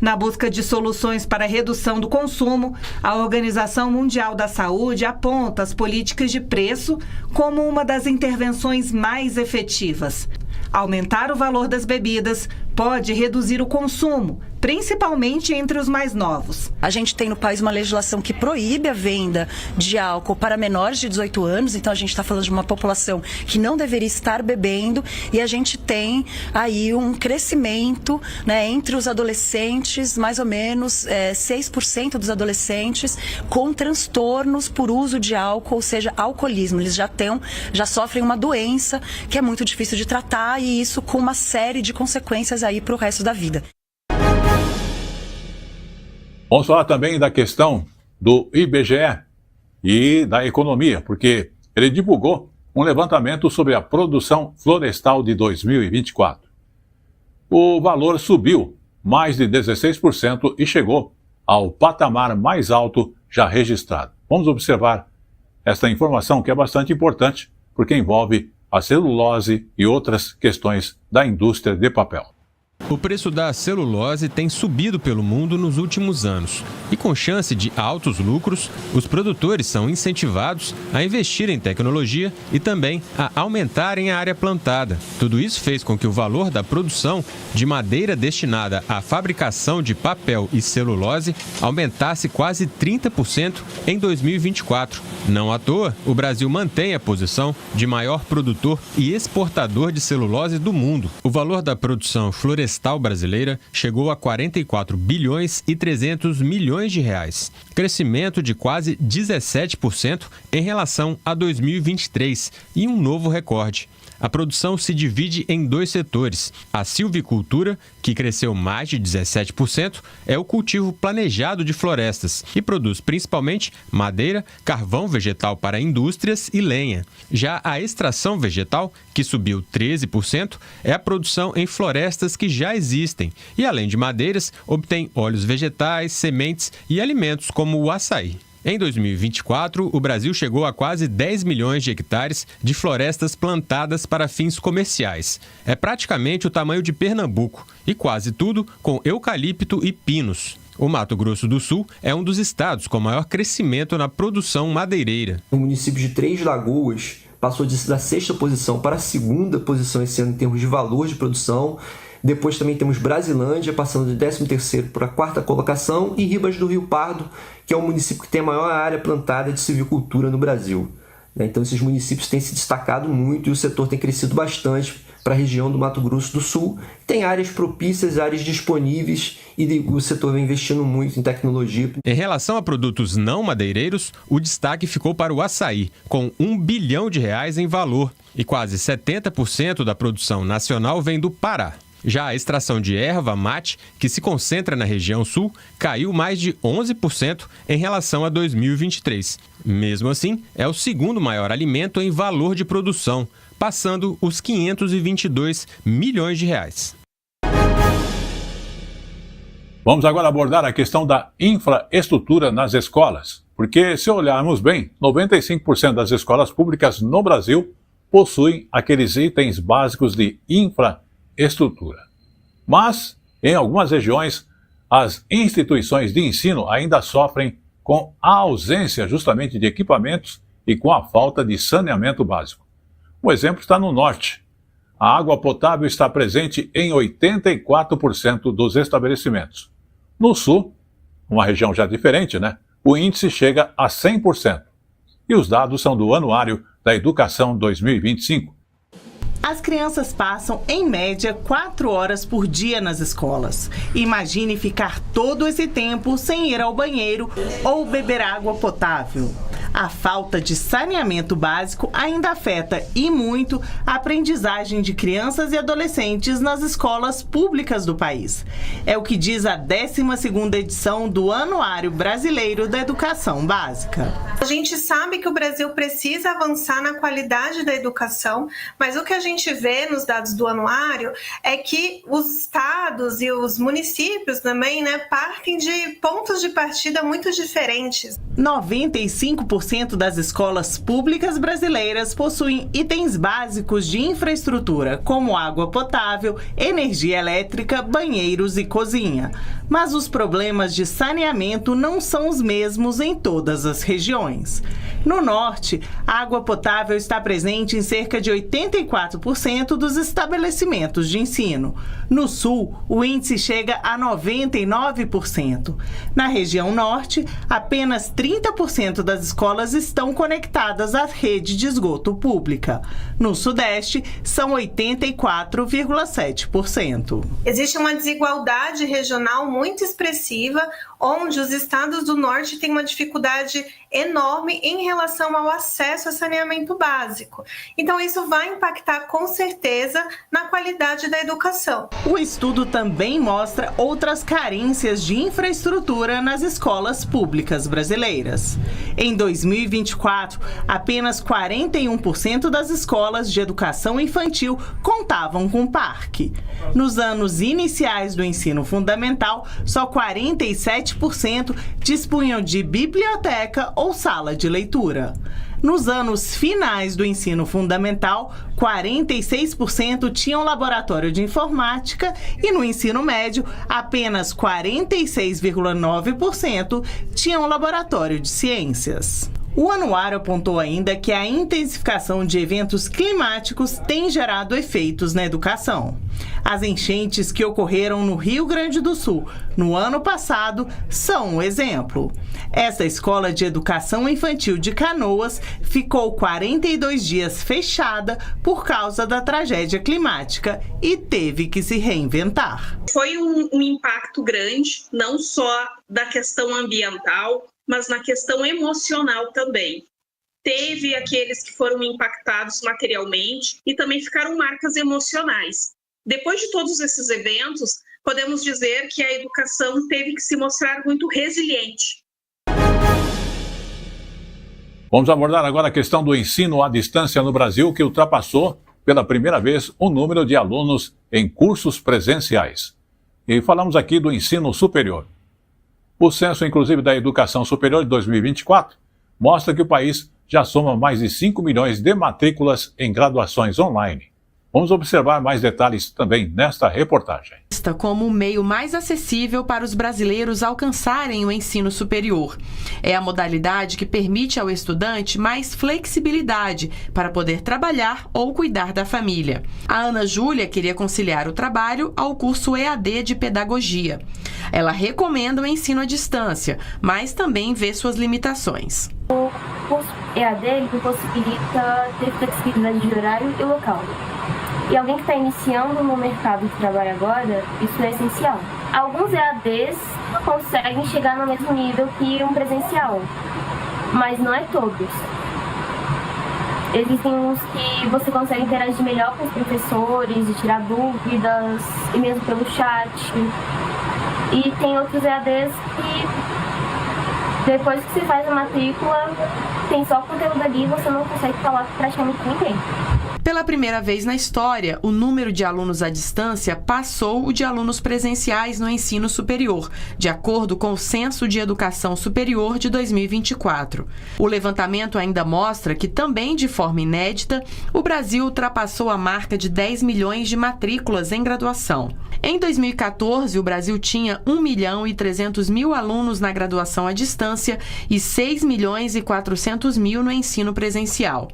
Na busca de soluções para a redução do consumo, a Organização Mundial da Saúde aponta as políticas de preço como uma das intervenções mais efetivas. Aumentar o valor das bebidas pode reduzir o consumo, principalmente entre os mais novos. A gente tem no país uma legislação que proíbe a venda de álcool para menores de 18 anos, então a gente está falando de uma população que não deveria estar bebendo e a gente tem aí um crescimento, né, entre os adolescentes, mais ou menos 6% dos adolescentes com transtornos por uso de álcool, ou seja, alcoolismo. Eles já sofrem uma doença que é muito difícil de tratar e isso com uma série de consequências aí para o resto da vida. Vamos falar também da questão do IBGE e da economia, porque ele divulgou um levantamento sobre a produção florestal de 2024. O valor subiu mais de 16% e chegou ao patamar mais alto já registrado. Vamos observar esta informação que é bastante importante, porque envolve a celulose e outras questões da indústria de papel. O preço da celulose tem subido pelo mundo nos últimos anos. E com chance de altos lucros, os produtores são incentivados a investir em tecnologia e também a aumentarem a área plantada. Tudo isso fez com que o valor da produção de madeira destinada à fabricação de papel e celulose aumentasse quase 30% em 2024. Não à toa, o Brasil mantém a posição de maior produtor e exportador de celulose do mundo. O valor da produção florestal brasileira chegou a 44 bilhões e 300 milhões de reais, crescimento de quase 17% em relação a 2023 e um novo recorde. A produção se divide em dois setores. A silvicultura, que cresceu mais de 17%, é o cultivo planejado de florestas e produz principalmente madeira, carvão vegetal para indústrias e lenha. Já a extração vegetal, que subiu 13%, é a produção em florestas que já existem e, além de madeiras, obtém óleos vegetais, sementes e alimentos como o açaí. Em 2024, o Brasil chegou a quase 10 milhões de hectares de florestas plantadas para fins comerciais. É praticamente o tamanho de Pernambuco e quase tudo com eucalipto e pinos. O Mato Grosso do Sul é um dos estados com maior crescimento na produção madeireira. O município de Três Lagoas passou da 6ª posição para a 2ª posição esse ano em termos de valor de produção. Depois também temos Brasilândia, passando de 13º para a 4ª colocação, e Ribas do Rio Pardo, que é o município que tem a maior área plantada de silvicultura no Brasil. Então esses municípios têm se destacado muito e o setor tem crescido bastante para a região do Mato Grosso do Sul. Tem áreas propícias, áreas disponíveis e o setor vem investindo muito em tecnologia. Em relação a produtos não madeireiros, o destaque ficou para o açaí, com R$1 bilhão em valor, e quase 70% da produção nacional vem do Pará. Já a extração de erva mate, que se concentra na região sul, caiu mais de 11% em relação a 2023. Mesmo assim, é o segundo maior alimento em valor de produção, passando os R$522 milhões. Vamos agora abordar a questão da infraestrutura nas escolas, porque se olharmos bem, 95% das escolas públicas no Brasil possuem aqueles itens básicos de infraestrutura. Mas, em algumas regiões, as instituições de ensino ainda sofrem com a ausência justamente de equipamentos e com a falta de saneamento básico. Um exemplo está no norte. A água potável está presente em 84% dos estabelecimentos. No sul, uma região já diferente, o índice chega a 100%. E os dados são do Anuário da Educação 2025. As crianças passam, em média, 4 horas por dia nas escolas. Imagine ficar todo esse tempo sem ir ao banheiro ou beber água potável. A falta de saneamento básico ainda afeta e muito a aprendizagem de crianças e adolescentes nas escolas públicas do país. É o que diz a 12ª edição do Anuário Brasileiro da Educação Básica. A gente sabe que o Brasil precisa avançar na qualidade da educação, mas o que a gente vê nos dados do anuário é que os estados e os municípios também, partem de pontos de partida muito diferentes. 95% das escolas públicas brasileiras possuem itens básicos de infraestrutura, como água potável, energia elétrica, banheiros e cozinha. Mas os problemas de saneamento não são os mesmos em todas as regiões. No norte, a água potável está presente em cerca de 84% dos estabelecimentos de ensino. No sul, o índice chega a 99%. Na região norte, apenas 30% das escolas estão conectadas à rede de esgoto pública. No sudeste, são 84,7%. Existe uma desigualdade regional muito expressiva, onde os estados do norte têm uma dificuldade enorme em relação ao acesso a saneamento básico. Então, isso vai impactar com certeza na qualidade da educação. O estudo também mostra outras carências de infraestrutura nas escolas públicas brasileiras. Em 2024, apenas 41% das escolas de educação infantil contavam com parque. Nos anos iniciais do ensino fundamental, só 47% dispunham de biblioteca ou sala de leitura. Nos anos finais do ensino fundamental, 46% tinham laboratório de informática e no ensino médio, apenas 46,9% tinham laboratório de ciências. O anuário apontou ainda que a intensificação de eventos climáticos tem gerado efeitos na educação. As enchentes que ocorreram no Rio Grande do Sul no ano passado são um exemplo. Essa escola de educação infantil de Canoas ficou 42 dias fechada por causa da tragédia climática e teve que se reinventar. Foi um impacto grande, não só da questão ambiental, mas na questão emocional também. Teve aqueles que foram impactados materialmente e também ficaram marcas emocionais. Depois de todos esses eventos, podemos dizer que a educação teve que se mostrar muito resiliente. Vamos abordar agora a questão do ensino à distância no Brasil, que ultrapassou pela primeira vez o número de alunos em cursos presenciais. E falamos aqui do ensino superior. O censo, inclusive, da educação superior de 2024 mostra que o país já soma mais de 5 milhões de matrículas em graduações online. Vamos observar mais detalhes também nesta reportagem. Como o meio mais acessível para os brasileiros alcançarem o ensino superior. É a modalidade que permite ao estudante mais flexibilidade para poder trabalhar ou cuidar da família. A Ana Júlia queria conciliar o trabalho ao curso EAD de Pedagogia. Ela recomenda o ensino à distância, mas também vê suas limitações. O curso EAD possibilita ter flexibilidade de horário e local. E alguém que está iniciando no mercado de trabalho agora, isso é essencial. Alguns EADs conseguem chegar no mesmo nível que um presencial, mas não é todos. Existem uns que você consegue interagir melhor com os professores, de tirar dúvidas, e mesmo pelo chat. E tem outros EADs que, depois que você faz a matrícula, tem só conteúdo ali e você não consegue falar com praticamente ninguém. Pela primeira vez na história, o número de alunos à distância passou o de alunos presenciais no ensino superior, de acordo com o Censo de Educação Superior de 2024. O levantamento ainda mostra que, também de forma inédita, o Brasil ultrapassou a marca de 10 milhões de matrículas em graduação. Em 2014, o Brasil tinha 1.300.000 alunos na graduação à distância e 6.400.000 no ensino presencial.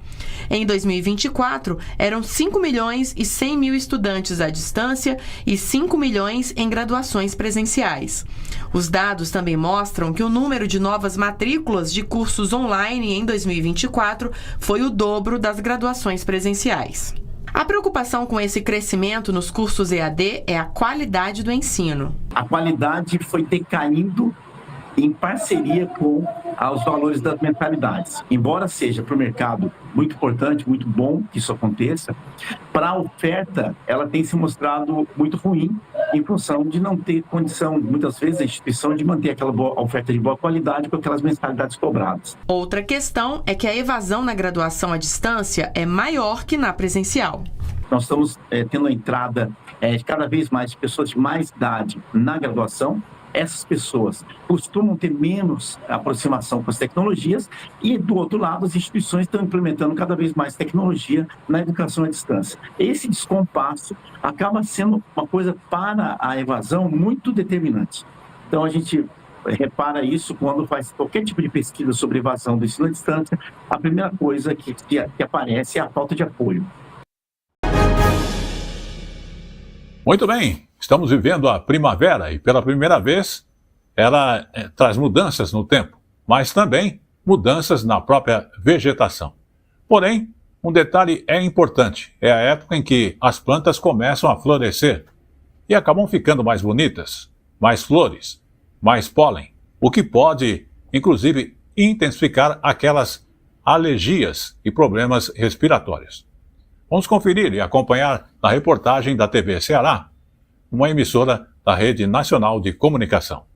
Em 2024, eram 5.100.000 estudantes à distância e 5 milhões em graduações presenciais. Os dados também mostram que o número de novas matrículas de cursos online em 2024 foi o dobro das graduações presenciais. A preocupação com esse crescimento nos cursos EAD é a qualidade do ensino. A qualidade foi decaindo em parceria com os valores das mentalidades. Embora seja para o mercado muito importante, muito bom que isso aconteça, para a oferta ela tem se mostrado muito ruim em função de não ter condição, muitas vezes, a instituição de manter aquela oferta de boa qualidade com aquelas mensalidades cobradas. Outra questão é que a evasão na graduação à distância é maior que na presencial. Nós estamos tendo a entrada de cada vez mais de pessoas de mais idade na graduação. Essas pessoas costumam ter menos aproximação com as tecnologias e, do outro lado, as instituições estão implementando cada vez mais tecnologia na educação à distância. Esse descompasso acaba sendo uma coisa para a evasão muito determinante. Então, a gente repara isso quando faz qualquer tipo de pesquisa sobre evasão do ensino à distância. A primeira coisa que aparece é a falta de apoio. Muito bem, estamos vivendo a primavera e pela primeira vez ela traz mudanças no tempo, mas também mudanças na própria vegetação. Porém, um detalhe é importante, é a época em que as plantas começam a florescer e acabam ficando mais bonitas, mais flores, mais pólen, o que pode, inclusive, intensificar aquelas alergias e problemas respiratórios. Vamos conferir e acompanhar na reportagem da TV Ceará, uma emissora da Rede Nacional de Comunicação.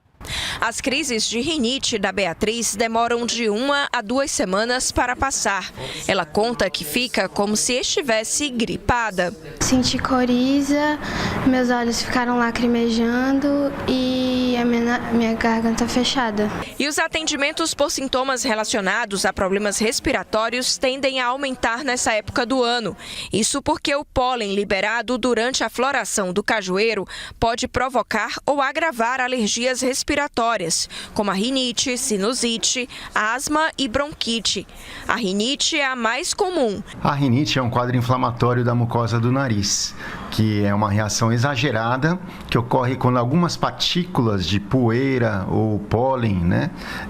As crises de rinite da Beatriz demoram de 1 a 2 semanas para passar. Ela conta que fica como se estivesse gripada. Senti coriza, meus olhos ficaram lacrimejando e a minha garganta fechada. E os atendimentos por sintomas relacionados a problemas respiratórios tendem a aumentar nessa época do ano. Isso porque o pólen liberado durante a floração do cajueiro pode provocar ou agravar alergias respiratórias, como a rinite, sinusite, asma e bronquite. A rinite é a mais comum. A rinite é um quadro inflamatório da mucosa do nariz, que é uma reação exagerada que ocorre quando algumas partículas de poeira ou pólen,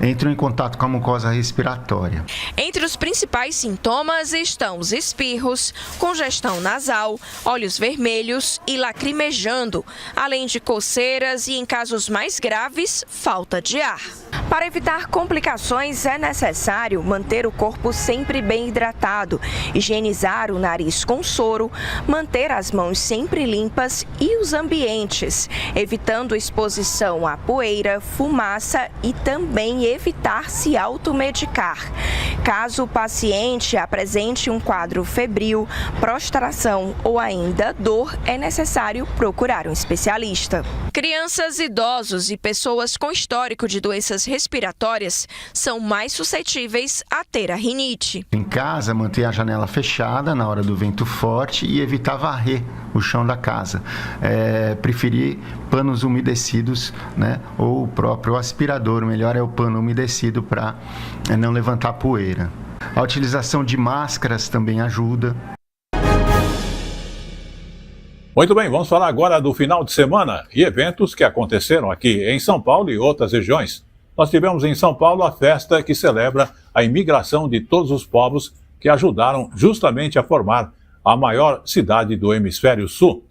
entram em contato com a mucosa respiratória. Entre os principais sintomas estão os espirros, congestão nasal, olhos vermelhos e lacrimejando, além de coceiras e, em casos mais graves, falta de ar. Para evitar complicações, é necessário manter o corpo sempre bem hidratado, higienizar o nariz com soro, manter as mãos sempre limpas e os ambientes, evitando exposição à poeira, fumaça e também evitar se automedicar. Caso o paciente apresente um quadro febril, prostração ou ainda dor, é necessário procurar um especialista. Crianças, idosos e pessoas com histórico de doenças respiratórias são mais suscetíveis a ter a rinite. Em casa, manter a janela fechada na hora do vento forte e evitar varrer o chão da casa. Preferir panos umedecidos, ou o próprio aspirador. O melhor é o pano umedecido para não levantar poeira. A utilização de máscaras também ajuda. Muito bem, vamos falar agora do final de semana e eventos que aconteceram aqui em São Paulo e outras regiões. Nós tivemos em São Paulo a festa que celebra a imigração de todos os povos que ajudaram justamente a formar a maior cidade do Hemisfério Sul.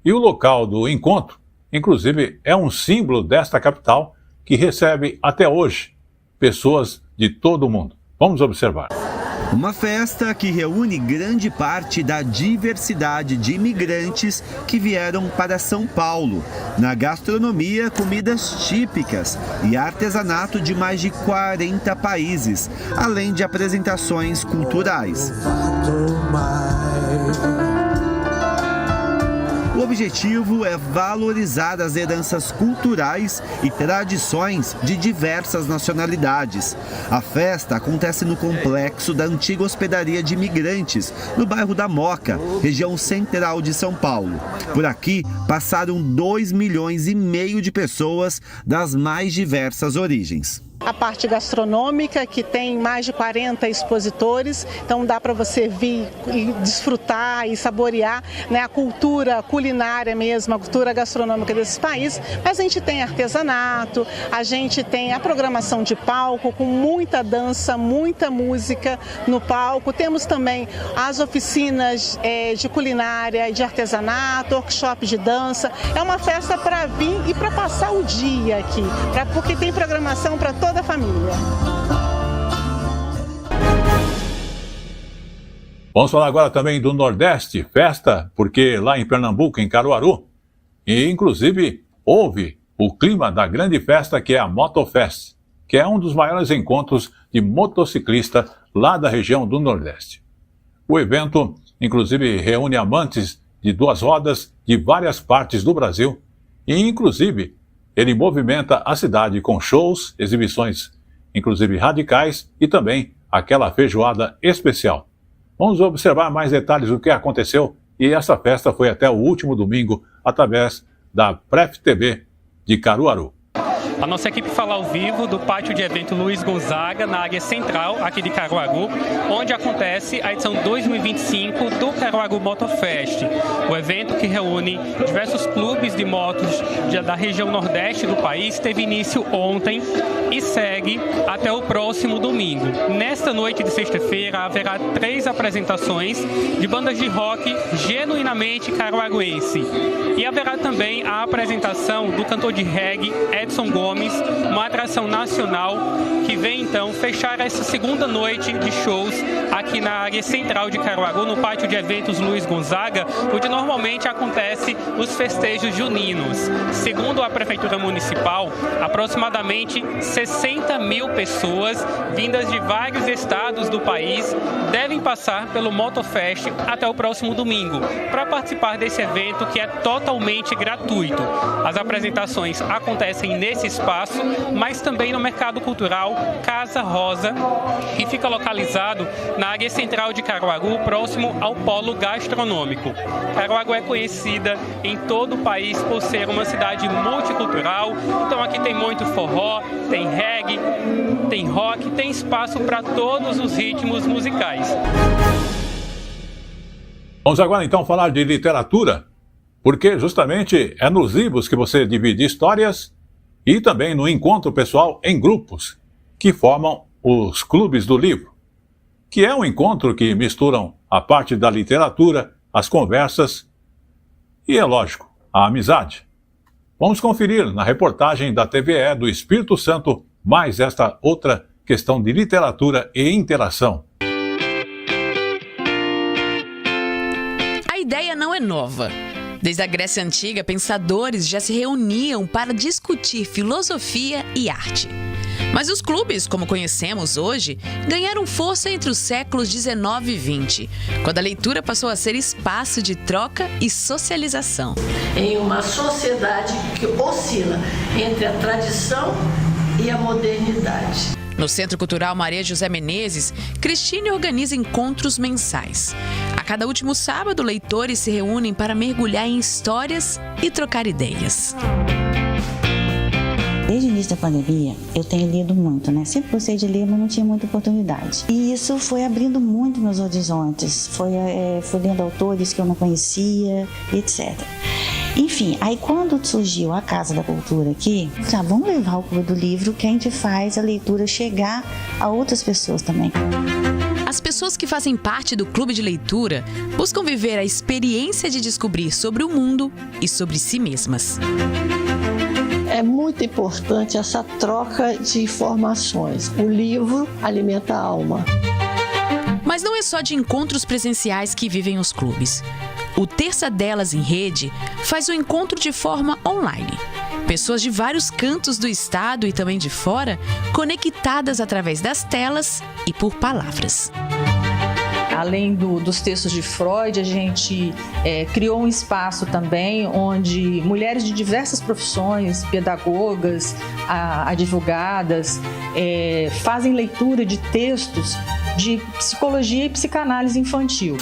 E o local do encontro, inclusive, é um símbolo desta capital que recebe até hoje pessoas de todo o mundo. Vamos observar. Uma festa que reúne grande parte da diversidade de imigrantes que vieram para São Paulo. Na gastronomia, comidas típicas e artesanato de mais de 40 países, além de apresentações culturais. O objetivo é valorizar as heranças culturais e tradições de diversas nacionalidades. A festa acontece no complexo da antiga hospedaria de imigrantes, no bairro da Moca, região central de São Paulo. Por aqui passaram 2,5 milhões de pessoas das mais diversas origens. A parte gastronômica, que tem mais de 40 expositores, então dá para você vir e desfrutar e saborear a cultura culinária mesmo, a cultura gastronômica desses países. Mas a gente tem artesanato, a gente tem a programação de palco com muita dança, muita música no palco. Temos também as oficinas de culinária, de artesanato, workshop de dança. É uma festa para vir e para passar o dia aqui, porque tem programação para toda a família. Vamos falar agora também do Nordeste, festa, porque lá em Pernambuco, em Caruaru, e inclusive houve o clima da grande festa que é a Motofest, que é um dos maiores encontros de motociclista lá da região do Nordeste. O evento, inclusive, reúne amantes de duas rodas de várias partes do Brasil e, inclusive, ele movimenta a cidade com shows, exibições, inclusive radicais, e também aquela feijoada especial. Vamos observar mais detalhes do que aconteceu, e essa festa foi até o último domingo, através da Pref TV de Caruaru. A nossa equipe fala ao vivo do pátio de evento Luiz Gonzaga, na área central aqui de Caruaru, onde acontece a edição 2025 do Caruaru Motofest. O evento, que reúne diversos clubes de motos da região nordeste do país, teve início ontem e segue até o próximo domingo. Nesta noite de sexta-feira haverá 3 apresentações de bandas de rock genuinamente caruaruense. E haverá também a apresentação do cantor de reggae Edson Gomes, Nomes, uma atração nacional que vem então fechar essa segunda noite de shows aqui na área central de Caruaru, no pátio de eventos Luiz Gonzaga, onde normalmente acontece os festejos juninos. Segundo a Prefeitura Municipal, aproximadamente 60 mil pessoas vindas de vários estados do país devem passar pelo Motofest até o próximo domingo, para participar desse evento que é totalmente gratuito. As apresentações acontecem nesse espaço, mas também no Mercado Cultural Casa Rosa, que fica localizado na área central de Caruaru, próximo ao polo gastronômico. Caruaru é conhecida em todo o país por ser uma cidade multicultural, então aqui tem muito forró, tem reggae, tem rock, tem espaço para todos os ritmos musicais. Vamos agora então falar de literatura, porque justamente é nos livros que você divide histórias e também no encontro pessoal em grupos, que formam os clubes do livro, que é um encontro que misturam a parte da literatura, as conversas e, é lógico, a amizade. Vamos conferir na reportagem da TVE do Espírito Santo mais esta outra questão de literatura e interação. A ideia não é nova. Desde a Grécia Antiga, pensadores já se reuniam para discutir filosofia e arte. Mas os clubes, como conhecemos hoje, ganharam força entre os séculos 19 e 20, quando a leitura passou a ser espaço de troca e socialização. Em uma sociedade que oscila entre a tradição e a modernidade. No Centro Cultural Maria José Menezes, Cristine organiza encontros mensais. A cada último sábado, leitores se reúnem para mergulhar em histórias e trocar ideias. Desde o início da pandemia, eu tenho lido muito, né? Sempre gostei de ler, mas não tinha muita oportunidade. E isso foi abrindo muito meus horizontes. Foi lendo autores que eu não conhecia, etc. Enfim, aí quando surgiu a Casa da Cultura aqui, vamos levar o Clube do Livro, que a gente faz a leitura chegar a outras pessoas também. As pessoas que fazem parte do clube de leitura buscam viver a experiência de descobrir sobre o mundo e sobre si mesmas. É muito importante essa troca de informações. O livro alimenta a alma. Mas não é só de encontros presenciais que vivem os clubes. O Terça Delas em Rede faz o encontro de forma online. Pessoas de vários cantos do estado e também de fora, conectadas através das telas e por palavras. Além dos textos de Freud, a gente criou um espaço também onde mulheres de diversas profissões, pedagogas, advogadas, fazem leitura de textos de psicologia e psicanálise infantil.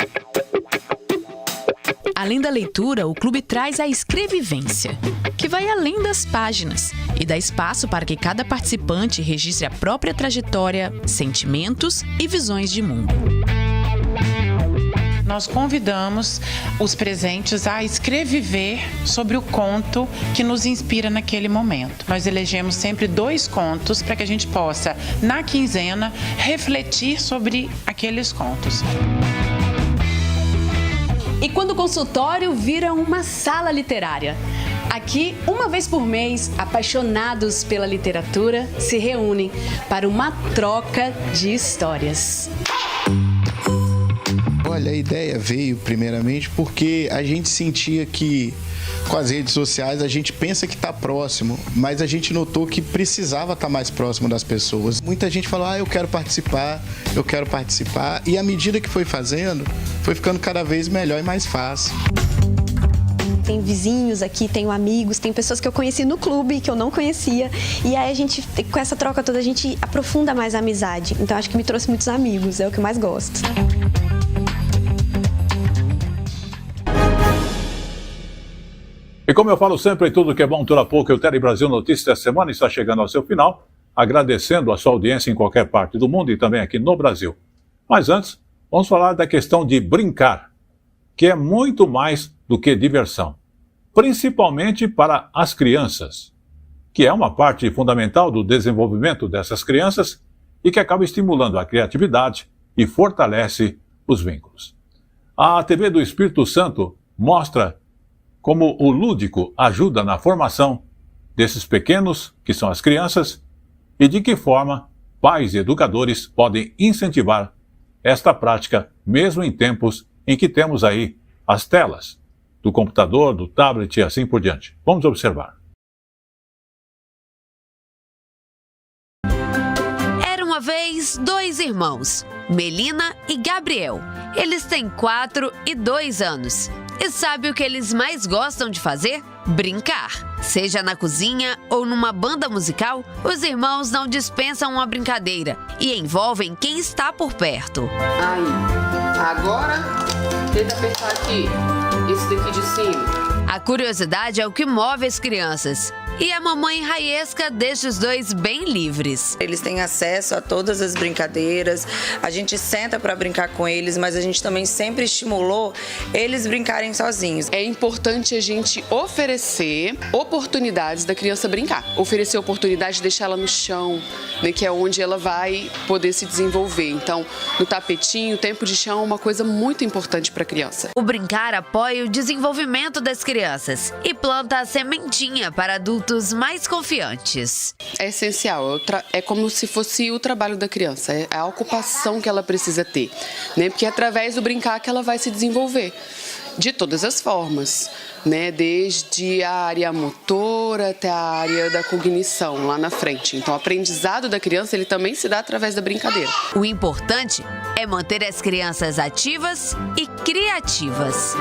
Além da leitura, o clube traz a escrevivência, que vai além das páginas e dá espaço para que cada participante registre a própria trajetória, sentimentos e visões de mundo. Nós convidamos os presentes a escrever sobre o conto que nos inspira naquele momento. Nós elegemos sempre 2 contos para que a gente possa, na quinzena, refletir sobre aqueles contos. E quando o consultório vira uma sala literária. Aqui, uma vez por mês, apaixonados pela literatura se reúnem para uma troca de histórias. Olha, a ideia veio primeiramente porque a gente sentia que com as redes sociais a gente pensa que está próximo, mas a gente notou que precisava estar mais próximo das pessoas. Muita gente falou, eu quero participar, e à medida que foi fazendo, foi ficando cada vez melhor e mais fácil. Tem vizinhos aqui, tenho amigos, tem pessoas que eu conheci no clube que eu não conhecia. E aí a gente, com essa troca toda, a gente aprofunda mais a amizade. Então acho que me trouxe muitos amigos, é o que eu mais gosto. E como eu falo sempre, tudo que é bom dura pouco. O Tele Brasil Notícias da semana está chegando ao seu final, agradecendo a sua audiência em qualquer parte do mundo e também aqui no Brasil. Mas antes, vamos falar da questão de brincar, que é muito mais do que diversão, principalmente para as crianças, que é uma parte fundamental do desenvolvimento dessas crianças e que acaba estimulando a criatividade e fortalece os vínculos. A TV do Espírito Santo mostra como o lúdico ajuda na formação desses pequenos, que são as crianças, e de que forma pais e educadores podem incentivar esta prática, mesmo em tempos em que temos aí as telas do computador, do tablet e assim por diante. Vamos observar. Era uma vez 2 irmãos, Melina e Gabriel. Eles têm 4 e 2 anos. E sabe o que eles mais gostam de fazer? Brincar. Seja na cozinha ou numa banda musical, os irmãos não dispensam uma brincadeira e envolvem quem está por perto. Aí, agora tenta apertar aqui, esse daqui de cima. A curiosidade é o que move as crianças. E a mamãe Raesca deixa os dois bem livres. Eles têm acesso a todas as brincadeiras, a gente senta para brincar com eles, mas a gente também sempre estimulou eles brincarem sozinhos. É importante a gente oferecer oportunidades da criança brincar. Oferecer oportunidade de deixar ela no chão, né, que é onde ela vai poder se desenvolver. Então, no tapetinho, o tempo de chão é uma coisa muito importante para a criança. O brincar apoia o desenvolvimento das crianças e planta a sementinha para adultos mais confiantes. É essencial, é como se fosse o trabalho da criança, é a ocupação que ela precisa ter, né? Porque é através do brincar que ela vai se desenvolver, de todas as formas, né? Desde a área motora até a área da cognição, lá na frente. Então, o aprendizado da criança, ele também se dá através da brincadeira. O importante é manter as crianças ativas e criativas.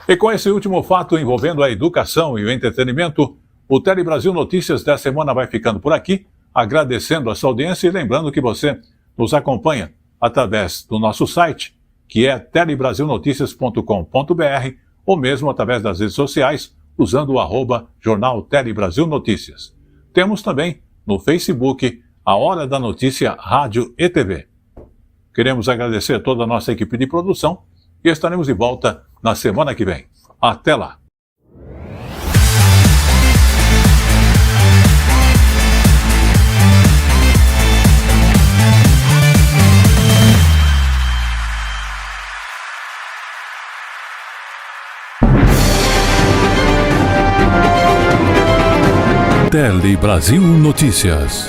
E com esse último fato envolvendo a educação e o entretenimento, o Tele Brasil Notícias da semana vai ficando por aqui, agradecendo a sua audiência e lembrando que você nos acompanha através do nosso site, que é telebrasilnoticias.com.br, ou mesmo através das redes sociais, usando o @Jornal Tele Brasil Notícias. Temos também no Facebook a Hora da Notícia Rádio e TV. Queremos agradecer toda a nossa equipe de produção e estaremos de volta na semana que vem. Até lá! Tele Brasil Notícias.